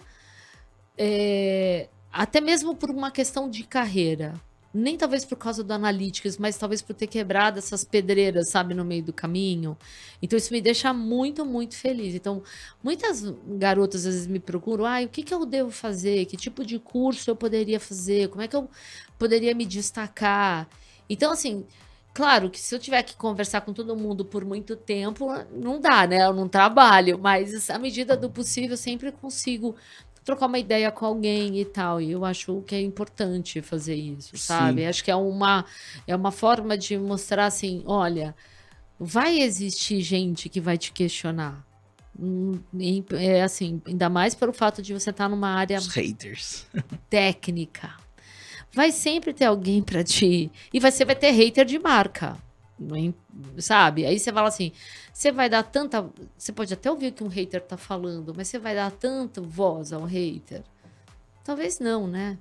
até mesmo por uma questão de carreira. Nem talvez por causa do Analytics, mas talvez por ter quebrado essas pedreiras, sabe, no meio do caminho. Então, isso me deixa muito, muito feliz. Então, muitas garotas às vezes me procuram, o que eu devo fazer? Que tipo de curso eu poderia fazer? Como é que eu poderia me destacar? Então, assim, claro que se eu tiver que conversar com todo mundo por muito tempo, não dá, né? Eu não trabalho, mas à medida do possível, eu sempre consigo trocar uma ideia com alguém e tal, e eu acho que é importante fazer isso, sabe? Acho que é uma forma de mostrar assim, olha, vai existir gente que vai te questionar, assim, ainda mais pelo fato de você estar numa área os haters técnica, vai sempre ter alguém para ti, e você vai ter hater de marca, sabe? Aí você fala assim, você vai dar tanta... Você pode até ouvir o que um hater tá falando, mas você vai dar tanta voz ao hater? Talvez não, né?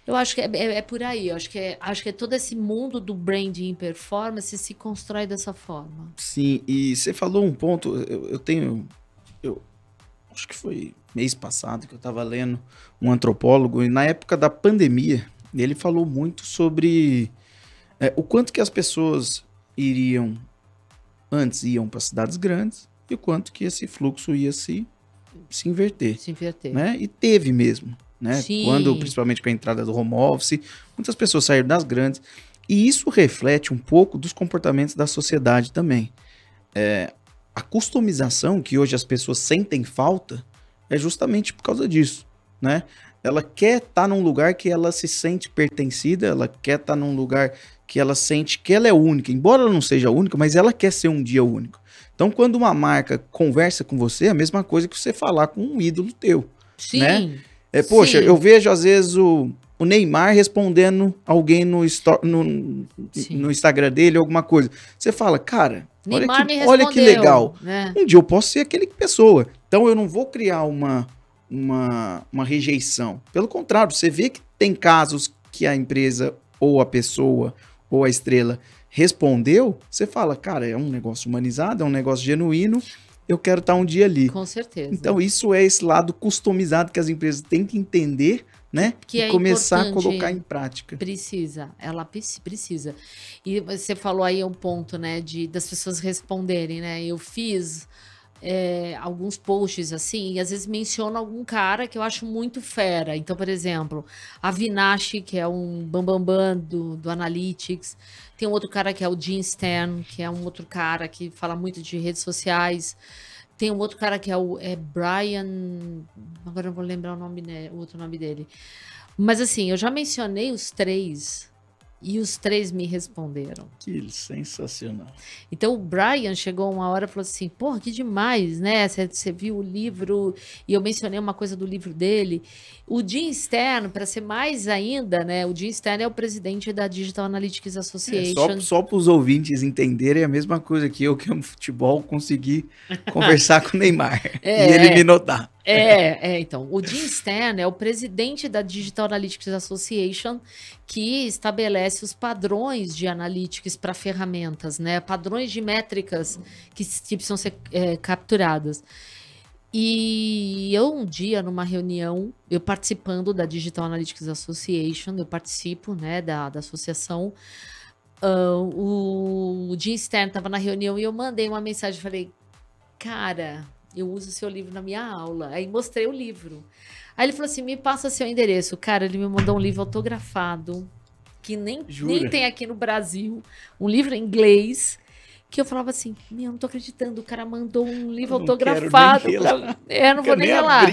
Eu acho que é por aí. Eu acho que é todo esse mundo do branding e performance se constrói dessa forma. Sim, e você falou um ponto, eu acho que foi mês passado que eu estava lendo um antropólogo, e na época da pandemia, ele falou muito sobre o quanto que as pessoas antes iam para cidades grandes e o quanto que esse fluxo ia se inverter. Se inverter. Né? E teve mesmo. Né? Sim. Quando, principalmente com a entrada do home office, muitas pessoas saíram das grandes. E isso reflete um pouco dos comportamentos da sociedade também. A customização que hoje as pessoas sentem falta é justamente por causa disso. Né? Ela quer estar num lugar que ela se sente pertencida, ela quer estar num lugar que ela sente que ela é única, embora ela não seja única, mas ela quer ser um dia único. Então, quando uma marca conversa com você, é a mesma coisa que você falar com um ídolo teu. Sim. Né? Poxa, eu vejo às vezes o Neymar respondendo alguém no Instagram dele, alguma coisa. Você fala, cara, olha que legal. Né? Um dia eu posso ser aquele pessoa. Então, eu não vou criar uma rejeição. Pelo contrário, você vê que tem casos que a empresa ou a pessoa ou a estrela respondeu, você fala, cara, é um negócio humanizado, é um negócio genuíno, eu quero estar um dia ali. Com certeza. Então, isso é esse lado customizado que as empresas têm que entender, né? E começar a colocar em prática. Ela precisa. E você falou aí um ponto, né, das pessoas responderem, né? Eu fiz alguns posts assim, e às vezes menciono algum cara que eu acho muito fera. Então, por exemplo, a Vinashi, que é um bambambam do Analytics. Tem um outro cara que é o Jim Stern, que é um outro cara que fala muito de redes sociais. Tem um outro cara que é o Brian... Agora eu vou lembrar o outro nome dele. Mas assim, eu já mencionei os 3... E os 3 me responderam. Que sensacional. Então o Brian chegou uma hora e falou assim, porra, que demais, né? Você viu o livro, e eu mencionei uma coisa do livro dele. O Jim Stern, para ser mais ainda, né? O Jim Stern é o presidente da Digital Analytics Association. Só para os ouvintes entenderem, é a mesma coisa que eu amo futebol, consegui conversar com o Neymar. E ele me notar. Então, o Jim Stern é o presidente da Digital Analytics Association, que estabelece os padrões de analytics para ferramentas, né? Padrões de métricas que precisam ser capturadas. E eu, um dia, numa reunião, eu participando da Digital Analytics Association, eu participo, né, da associação, o Jim Stern estava na reunião e eu mandei uma mensagem, falei, cara, eu uso o seu livro na minha aula. Aí mostrei o livro. Aí ele falou assim, me passa seu endereço. Cara, ele me mandou um livro autografado, que nem tem aqui no Brasil, um livro em inglês, que eu falava assim, meu, não tô acreditando, o cara mandou um livro autografado. Não vou nem relar.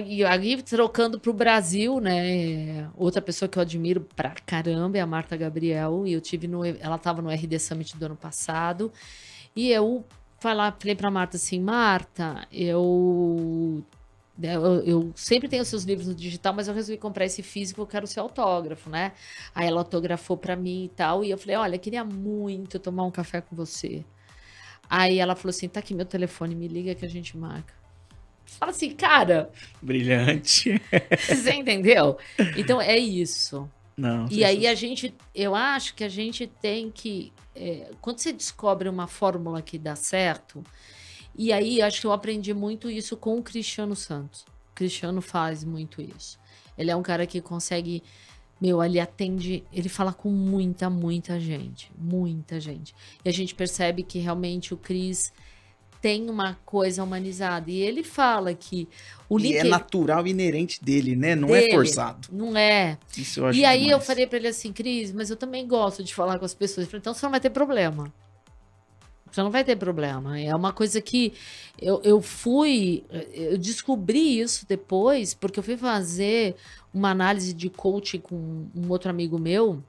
E aí, trocando pro Brasil, né? Outra pessoa que eu admiro pra caramba é a Marta Gabriel. E eu tive ela tava no RD Summit do ano passado. E eu falei pra Marta assim, Marta, eu sempre tenho seus livros no digital, mas eu resolvi comprar esse físico, eu quero o seu autógrafo, né? Aí ela autografou pra mim e tal, e eu falei, olha, queria muito tomar um café com você. Aí ela falou assim, tá aqui meu telefone, me liga que a gente marca. Fala assim, cara... Brilhante. Você entendeu? Então, é isso. Não, e aí eu acho que a gente tem que... quando você descobre uma fórmula que dá certo... E aí, acho que eu aprendi muito isso com o Cristiano Santos. O Cristiano faz muito isso. Ele é um cara que consegue... ele atende... Ele fala com muita gente. Muita gente. E a gente percebe que realmente o Cris tem uma coisa humanizada. E ele fala que... é natural e inerente dele, né? Não é forçado. Não é. Isso eu acho E aí demais. eu falei pra ele assim, Cris, mas eu também gosto de falar com as pessoas. Ele falou, então você não vai ter problema. Você não vai ter problema. É uma coisa que eu descobri isso depois, porque eu fui fazer uma análise de coaching com um outro amigo meu,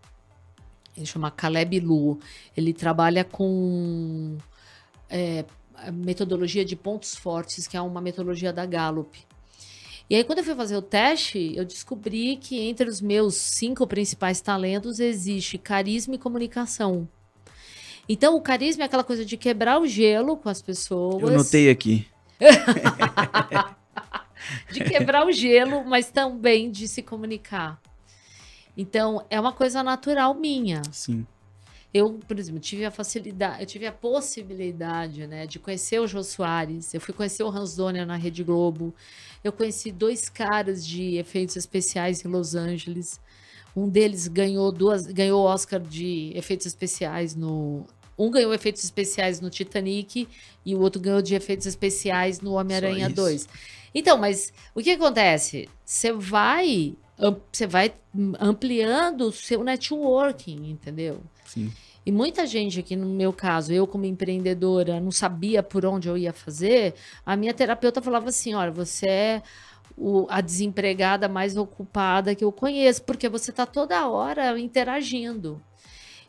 ele chama Caleb Lu. Ele trabalha com a metodologia de pontos fortes, que é uma metodologia da Gallup. E aí, quando eu fui fazer o teste, eu descobri que entre os meus 5 principais talentos existe carisma e comunicação. Então, o carisma é aquela coisa de quebrar o gelo com as pessoas. Eu notei aqui. De quebrar o gelo, mas também de se comunicar. Então, é uma coisa natural minha. Sim. Eu, por exemplo, tive a possibilidade, né, de conhecer o Jô Soares. Eu fui conhecer o Hans Donner na Rede Globo. Eu conheci 2 caras de efeitos especiais em Los Angeles. Um deles ganhou o Oscar de efeitos especiais Um ganhou efeitos especiais no Titanic e o outro ganhou de efeitos especiais no Homem-Aranha 2. Então, mas o que acontece? Você vai ampliando o seu networking, entendeu? Sim. E muita gente aqui, no meu caso, eu como empreendedora, não sabia por onde eu ia fazer. A minha terapeuta falava assim, olha, você é a desempregada mais ocupada que eu conheço, porque você está toda hora interagindo.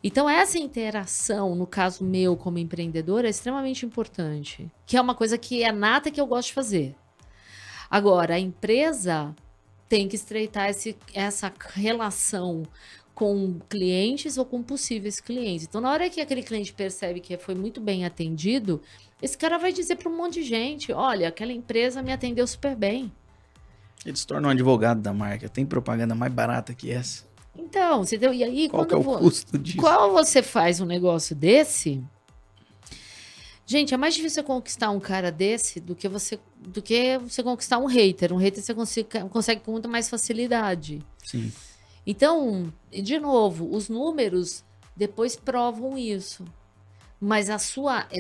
Então, essa interação, no caso meu como empreendedora, é extremamente importante. Que é uma coisa que é nata que eu gosto de fazer. Agora, a empresa tem que estreitar essa relação com clientes ou com possíveis clientes. Então, na hora que aquele cliente percebe que foi muito bem atendido, esse cara vai dizer para um monte de gente, olha, aquela empresa me atendeu super bem. Ele se torna um advogado da marca. Tem propaganda mais barata que essa? Então, você deu, e aí qual que é o custo disso? Qual você faz um negócio desse? Gente, é mais difícil conquistar um cara desse do que você conquistar um hater. Um hater você consegue com muita mais facilidade. Sim. Então, de novo, os números depois provam isso. Mas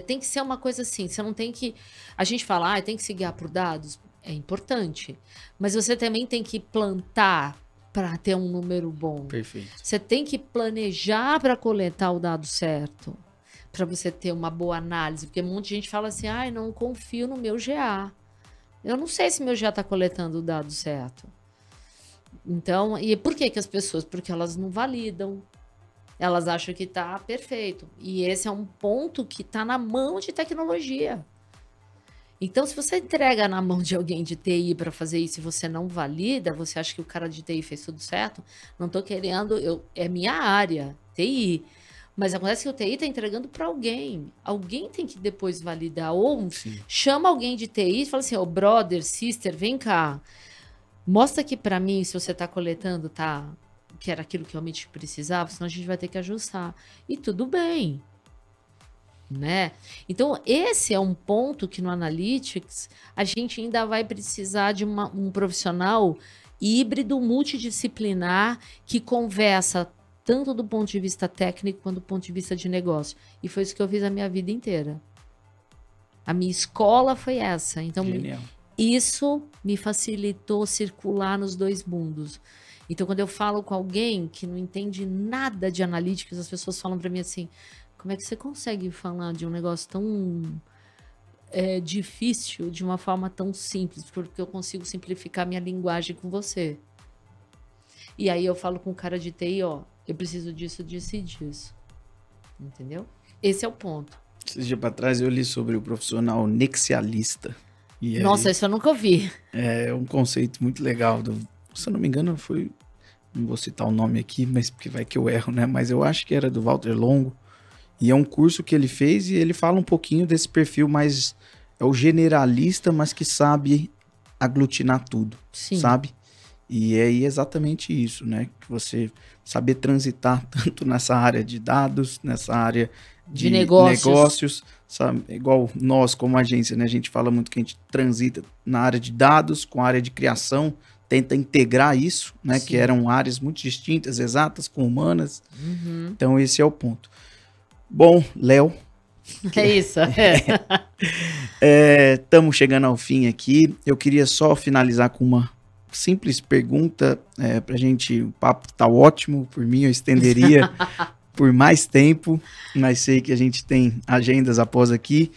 tem que ser uma coisa assim, você não tem que... A gente fala, tem que se guiar por dados. É importante. Mas você também tem que plantar para ter um número bom. Perfeito. Você tem que planejar para coletar o dado certo. Para você ter uma boa análise. Porque um monte de gente fala assim, não confio no meu GA. Eu não sei se meu GA está coletando o dado certo. Então, e por que as pessoas? Porque elas não validam. Elas acham que está perfeito. E esse é um ponto que está na mão de tecnologia. Então, se você entrega na mão de alguém de TI para fazer isso e você não valida, você acha que o cara de TI fez tudo certo? Não estou querendo, é minha área, TI. Mas acontece que o TI está entregando para alguém. Alguém tem que depois validar. Ou Sim. chama alguém de TI e fala assim, ô, brother, sister, vem cá. Mostra aqui para mim se você está coletando, tá? Que era aquilo que realmente precisava, senão a gente vai ter que ajustar. E tudo bem. Né? Então, esse é um ponto que no Analytics a gente ainda vai precisar de um profissional híbrido, multidisciplinar, que conversa tanto do ponto de vista técnico quanto do ponto de vista de negócio. E foi isso que eu fiz a minha vida inteira. A minha escola foi essa. Então, Genial. isso me facilitou circular nos dois mundos. Então, quando eu falo com alguém que não entende nada de analíticas, as pessoas falam para mim assim, como é que você consegue falar de um negócio tão difícil de uma forma tão simples? Porque eu consigo simplificar minha linguagem com você. E aí eu falo com o cara de TI, ó, eu preciso disso, disso e disso. Entendeu? Esse é o ponto. Esses dias para trás eu li sobre o profissional nexialista. E Nossa, isso eu nunca ouvi. É um conceito muito legal. Se eu não me engano, foi... Não vou citar o nome aqui, mas porque vai que eu erro, né? Mas eu acho que era do Walter Longo. E é um curso que ele fez e ele fala um pouquinho desse perfil mais... É o generalista, mas que sabe aglutinar tudo, Sim. sabe? E é exatamente isso, né? Que você saber transitar tanto nessa área de dados, nessa área de negócios, sabe? Igual nós como agência, né? A gente fala muito que a gente transita na área de dados com a área de criação, tenta integrar isso, né? Sim. Que eram áreas muito distintas, exatas, com humanas. Uhum. Então esse é o ponto. Bom, Léo. É isso. Estamos chegando ao fim aqui. Eu queria só finalizar com uma simples pergunta pra gente. O papo tá ótimo, por mim eu estenderia por mais tempo, mas sei que a gente tem agendas após aqui.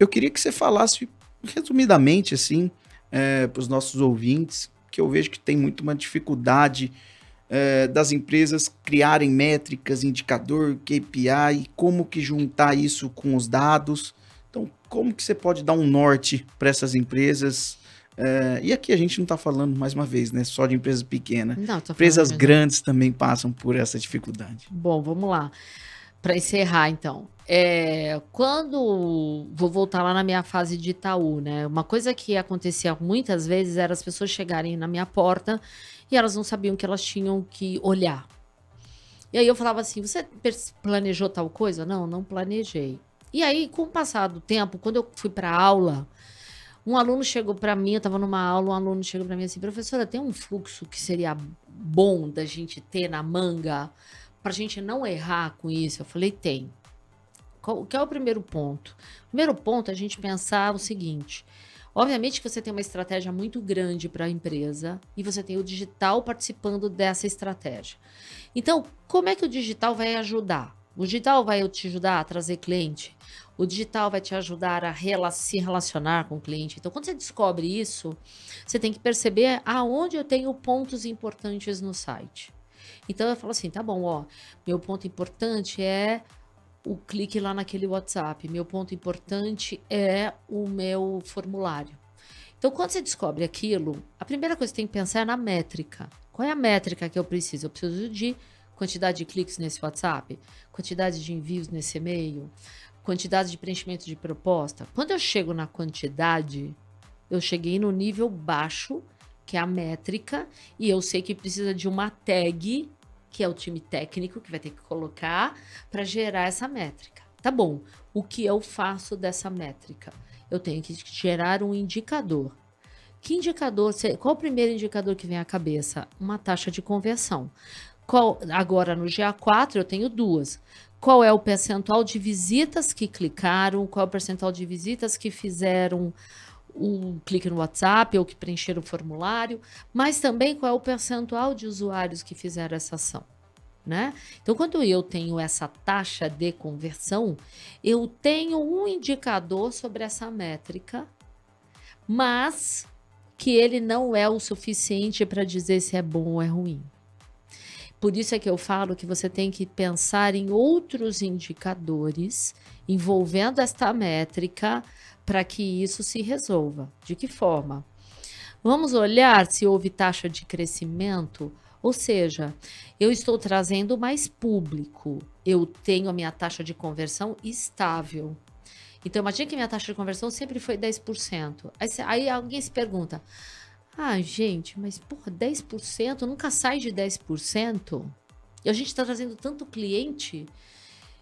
Eu queria que você falasse resumidamente assim para os nossos ouvintes, que eu vejo que tem muito uma dificuldade das empresas criarem métricas, indicador, KPI, como que juntar isso com os dados. Então, como que você pode dar um norte para essas empresas? E aqui a gente não está falando, mais uma vez, né, só de empresas pequenas. Não, empresas grandes também passam por essa dificuldade. Bom, vamos lá. Para encerrar, então. Quando... Vou voltar lá na minha fase de Itaú, né? Uma coisa que acontecia muitas vezes era as pessoas chegarem na minha porta e elas não sabiam que elas tinham que olhar. E aí eu falava assim, você planejou tal coisa? Não, não planejei. E aí, com o passar do tempo, quando eu fui para aula... Um aluno chegou para mim, eu estava numa aula, um aluno chegou para mim assim, professora, tem um fluxo que seria bom da gente ter na manga para a gente não errar com isso? Eu falei, tem. Qual é o primeiro ponto? O primeiro ponto é a gente pensar o seguinte, obviamente que você tem uma estratégia muito grande para a empresa e você tem o digital participando dessa estratégia. Então, como é que o digital vai ajudar? O digital vai te ajudar a trazer cliente? O digital vai te ajudar a se relacionar com o cliente. Então, quando você descobre isso, você tem que perceber aonde eu tenho pontos importantes no site. Então, eu falo assim, tá bom, ó, meu ponto importante é o clique lá naquele WhatsApp. Meu ponto importante é o meu formulário. Então, quando você descobre aquilo, a primeira coisa que você tem que pensar é na métrica. Qual é a métrica que eu preciso? Eu preciso de quantidade de cliques nesse WhatsApp, quantidade de envios nesse e-mail, quantidade de preenchimento de proposta. Quando eu chego na quantidade, eu cheguei no nível baixo, que é a métrica, e eu sei que precisa de uma tag, que é o time técnico que vai ter que colocar para gerar essa métrica. Tá bom, o que eu faço dessa métrica? Eu tenho que gerar um indicador. Que indicador? Qual o primeiro indicador que vem à cabeça? Uma taxa de conversão. Agora no GA4 eu tenho duas. Qual é o percentual de visitas que clicaram? Qual é o percentual de visitas que fizeram o clique no WhatsApp ou que preencheram o formulário? Mas também qual é o percentual de usuários que fizeram essa ação, né? Então, quando eu tenho essa taxa de conversão, eu tenho um indicador sobre essa métrica, mas que ele não é o suficiente para dizer se é bom ou é ruim. Por isso é que eu falo que você tem que pensar em outros indicadores envolvendo esta métrica para que isso se resolva. De que forma? Vamos olhar se houve taxa de crescimento, ou seja, eu estou trazendo mais público, eu tenho a minha taxa de conversão estável. Então, imagina que minha taxa de conversão sempre foi 10%. Aí alguém se pergunta, gente, mas, porra, 10% nunca sai de 10%? E a gente está trazendo tanto cliente,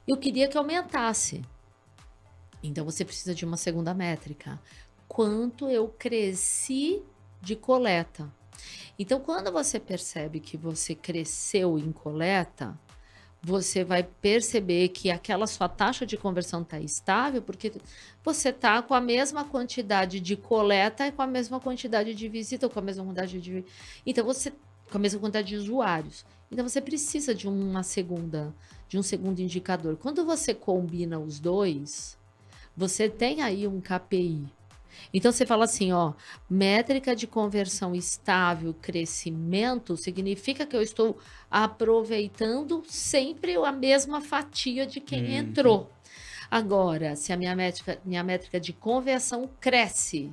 eu queria que aumentasse. Então, você precisa de uma segunda métrica. Quanto eu cresci de coleta? Então, quando você percebe que você cresceu em coleta, você vai perceber que aquela sua taxa de conversão está estável, porque você está com a mesma quantidade de coleta e com a mesma quantidade de visita, ou com a mesma quantidade de... Então, com a mesma quantidade de usuários. Então, você precisa de um segundo indicador. Quando você combina os dois, você tem aí um KPI. Então, você fala assim, métrica de conversão estável, crescimento, significa que eu estou aproveitando sempre a mesma fatia de quem entrou. Agora, se a minha métrica de conversão cresce,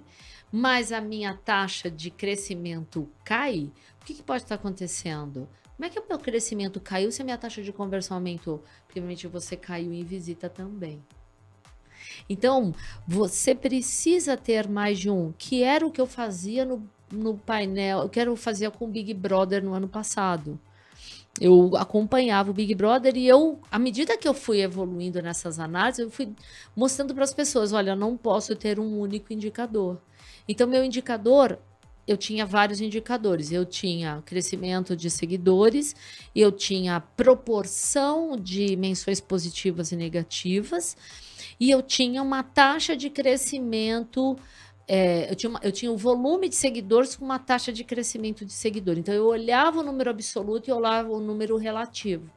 mas a minha taxa de crescimento cai, o que pode estar acontecendo? Como é que o meu crescimento caiu se a minha taxa de conversão aumentou? Provavelmente você caiu em visita também. Então, você precisa ter mais de um, que era o que eu fazia no painel, que eu fazia com o Big Brother no ano passado. Eu acompanhava o Big Brother e à medida que eu fui evoluindo nessas análises, eu fui mostrando para as pessoas, olha, eu não posso ter um único indicador. Então, meu indicador, eu tinha vários indicadores. Eu tinha crescimento de seguidores, eu tinha proporção de menções positivas e negativas, e eu tinha uma taxa de crescimento, eu tinha o volume de seguidores com uma taxa de crescimento de seguidor. Então, eu olhava o número absoluto e olhava o número relativo.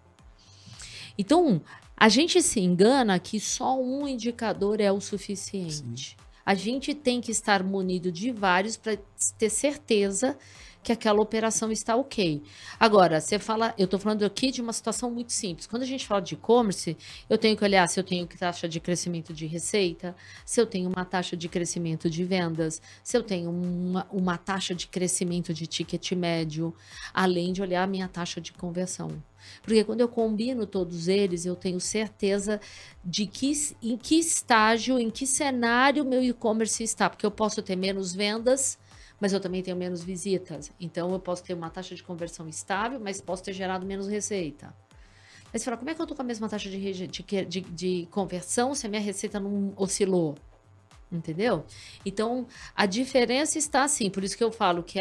Então, a gente se engana que só um indicador é o suficiente. Sim. A gente tem que estar munido de vários para ter certeza que aquela operação está ok. Agora, eu estou falando aqui de uma situação muito simples. Quando a gente fala de e-commerce, eu tenho que olhar se eu tenho taxa de crescimento de receita, se eu tenho uma taxa de crescimento de vendas, se eu tenho uma taxa de crescimento de ticket médio, além de olhar a minha taxa de conversão. Porque quando eu combino todos eles, eu tenho certeza de em que estágio, em que cenário meu e-commerce está. Porque eu posso ter menos vendas, mas eu também tenho menos visitas. Então, eu posso ter uma taxa de conversão estável, mas posso ter gerado menos receita. Aí você fala, como é que eu estou com a mesma taxa de conversão se a minha receita não oscilou? Entendeu? Então, a diferença está assim. Por isso que eu falo que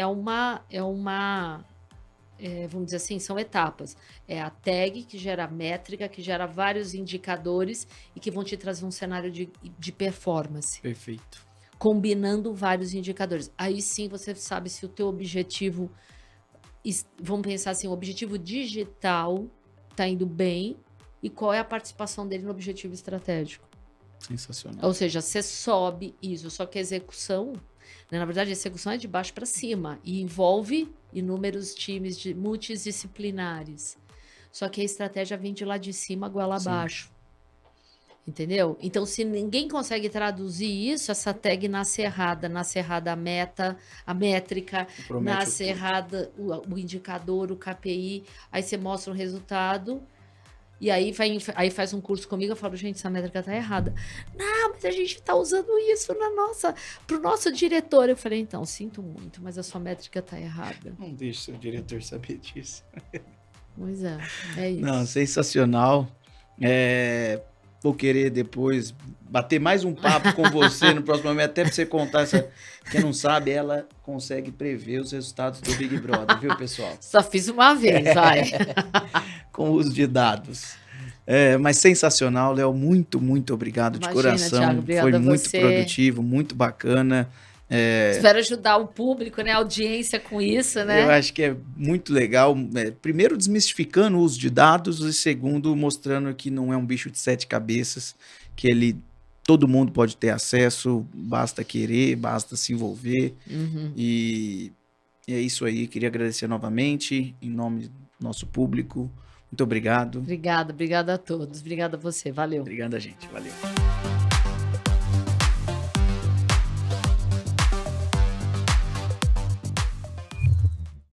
vamos dizer assim, são etapas. É a tag que gera métrica, que gera vários indicadores e que vão te trazer um cenário de performance. Perfeito. Combinando vários indicadores. Aí sim você sabe se o teu objetivo, vamos pensar assim, o objetivo digital está indo bem e qual é a participação dele no objetivo estratégico. Sensacional. Ou seja, você sobe isso, só que a execução, né, na verdade a execução é de baixo para cima e envolve inúmeros times multidisciplinares. Só que a estratégia vem de lá de cima, goela abaixo. Entendeu? Então, se ninguém consegue traduzir isso, essa tag nasce errada a métrica, nasce errada o indicador, o KPI, aí você mostra o resultado, e aí faz um curso comigo, eu falo, gente, essa métrica tá errada. Não, mas a gente tá usando isso pro nosso diretor. Eu falei, então, sinto muito, mas a sua métrica tá errada. Não deixe seu diretor saber disso. Pois é isso. Não, sensacional. Vou querer depois bater mais um papo com você no próximo momento, até para você contar quem não sabe, ela consegue prever os resultados do Big Brother, viu, pessoal? Só fiz uma vez, vai. Com o uso de dados. Mas sensacional, Léo, muito, muito obrigado. Imagina, de coração. Thiago, foi muito produtivo, muito bacana. Espero ajudar o público, né, a audiência com isso, né? Eu acho que é muito legal. Primeiro, desmistificando o uso de dados, e segundo, mostrando que não é um bicho de 7 cabeças, que todo mundo pode ter acesso, basta querer, basta se envolver. Uhum. E é isso aí. Queria agradecer novamente, em nome do nosso público. Muito obrigado. Obrigada a todos. Obrigada a você. Valeu. Obrigada, gente. Valeu.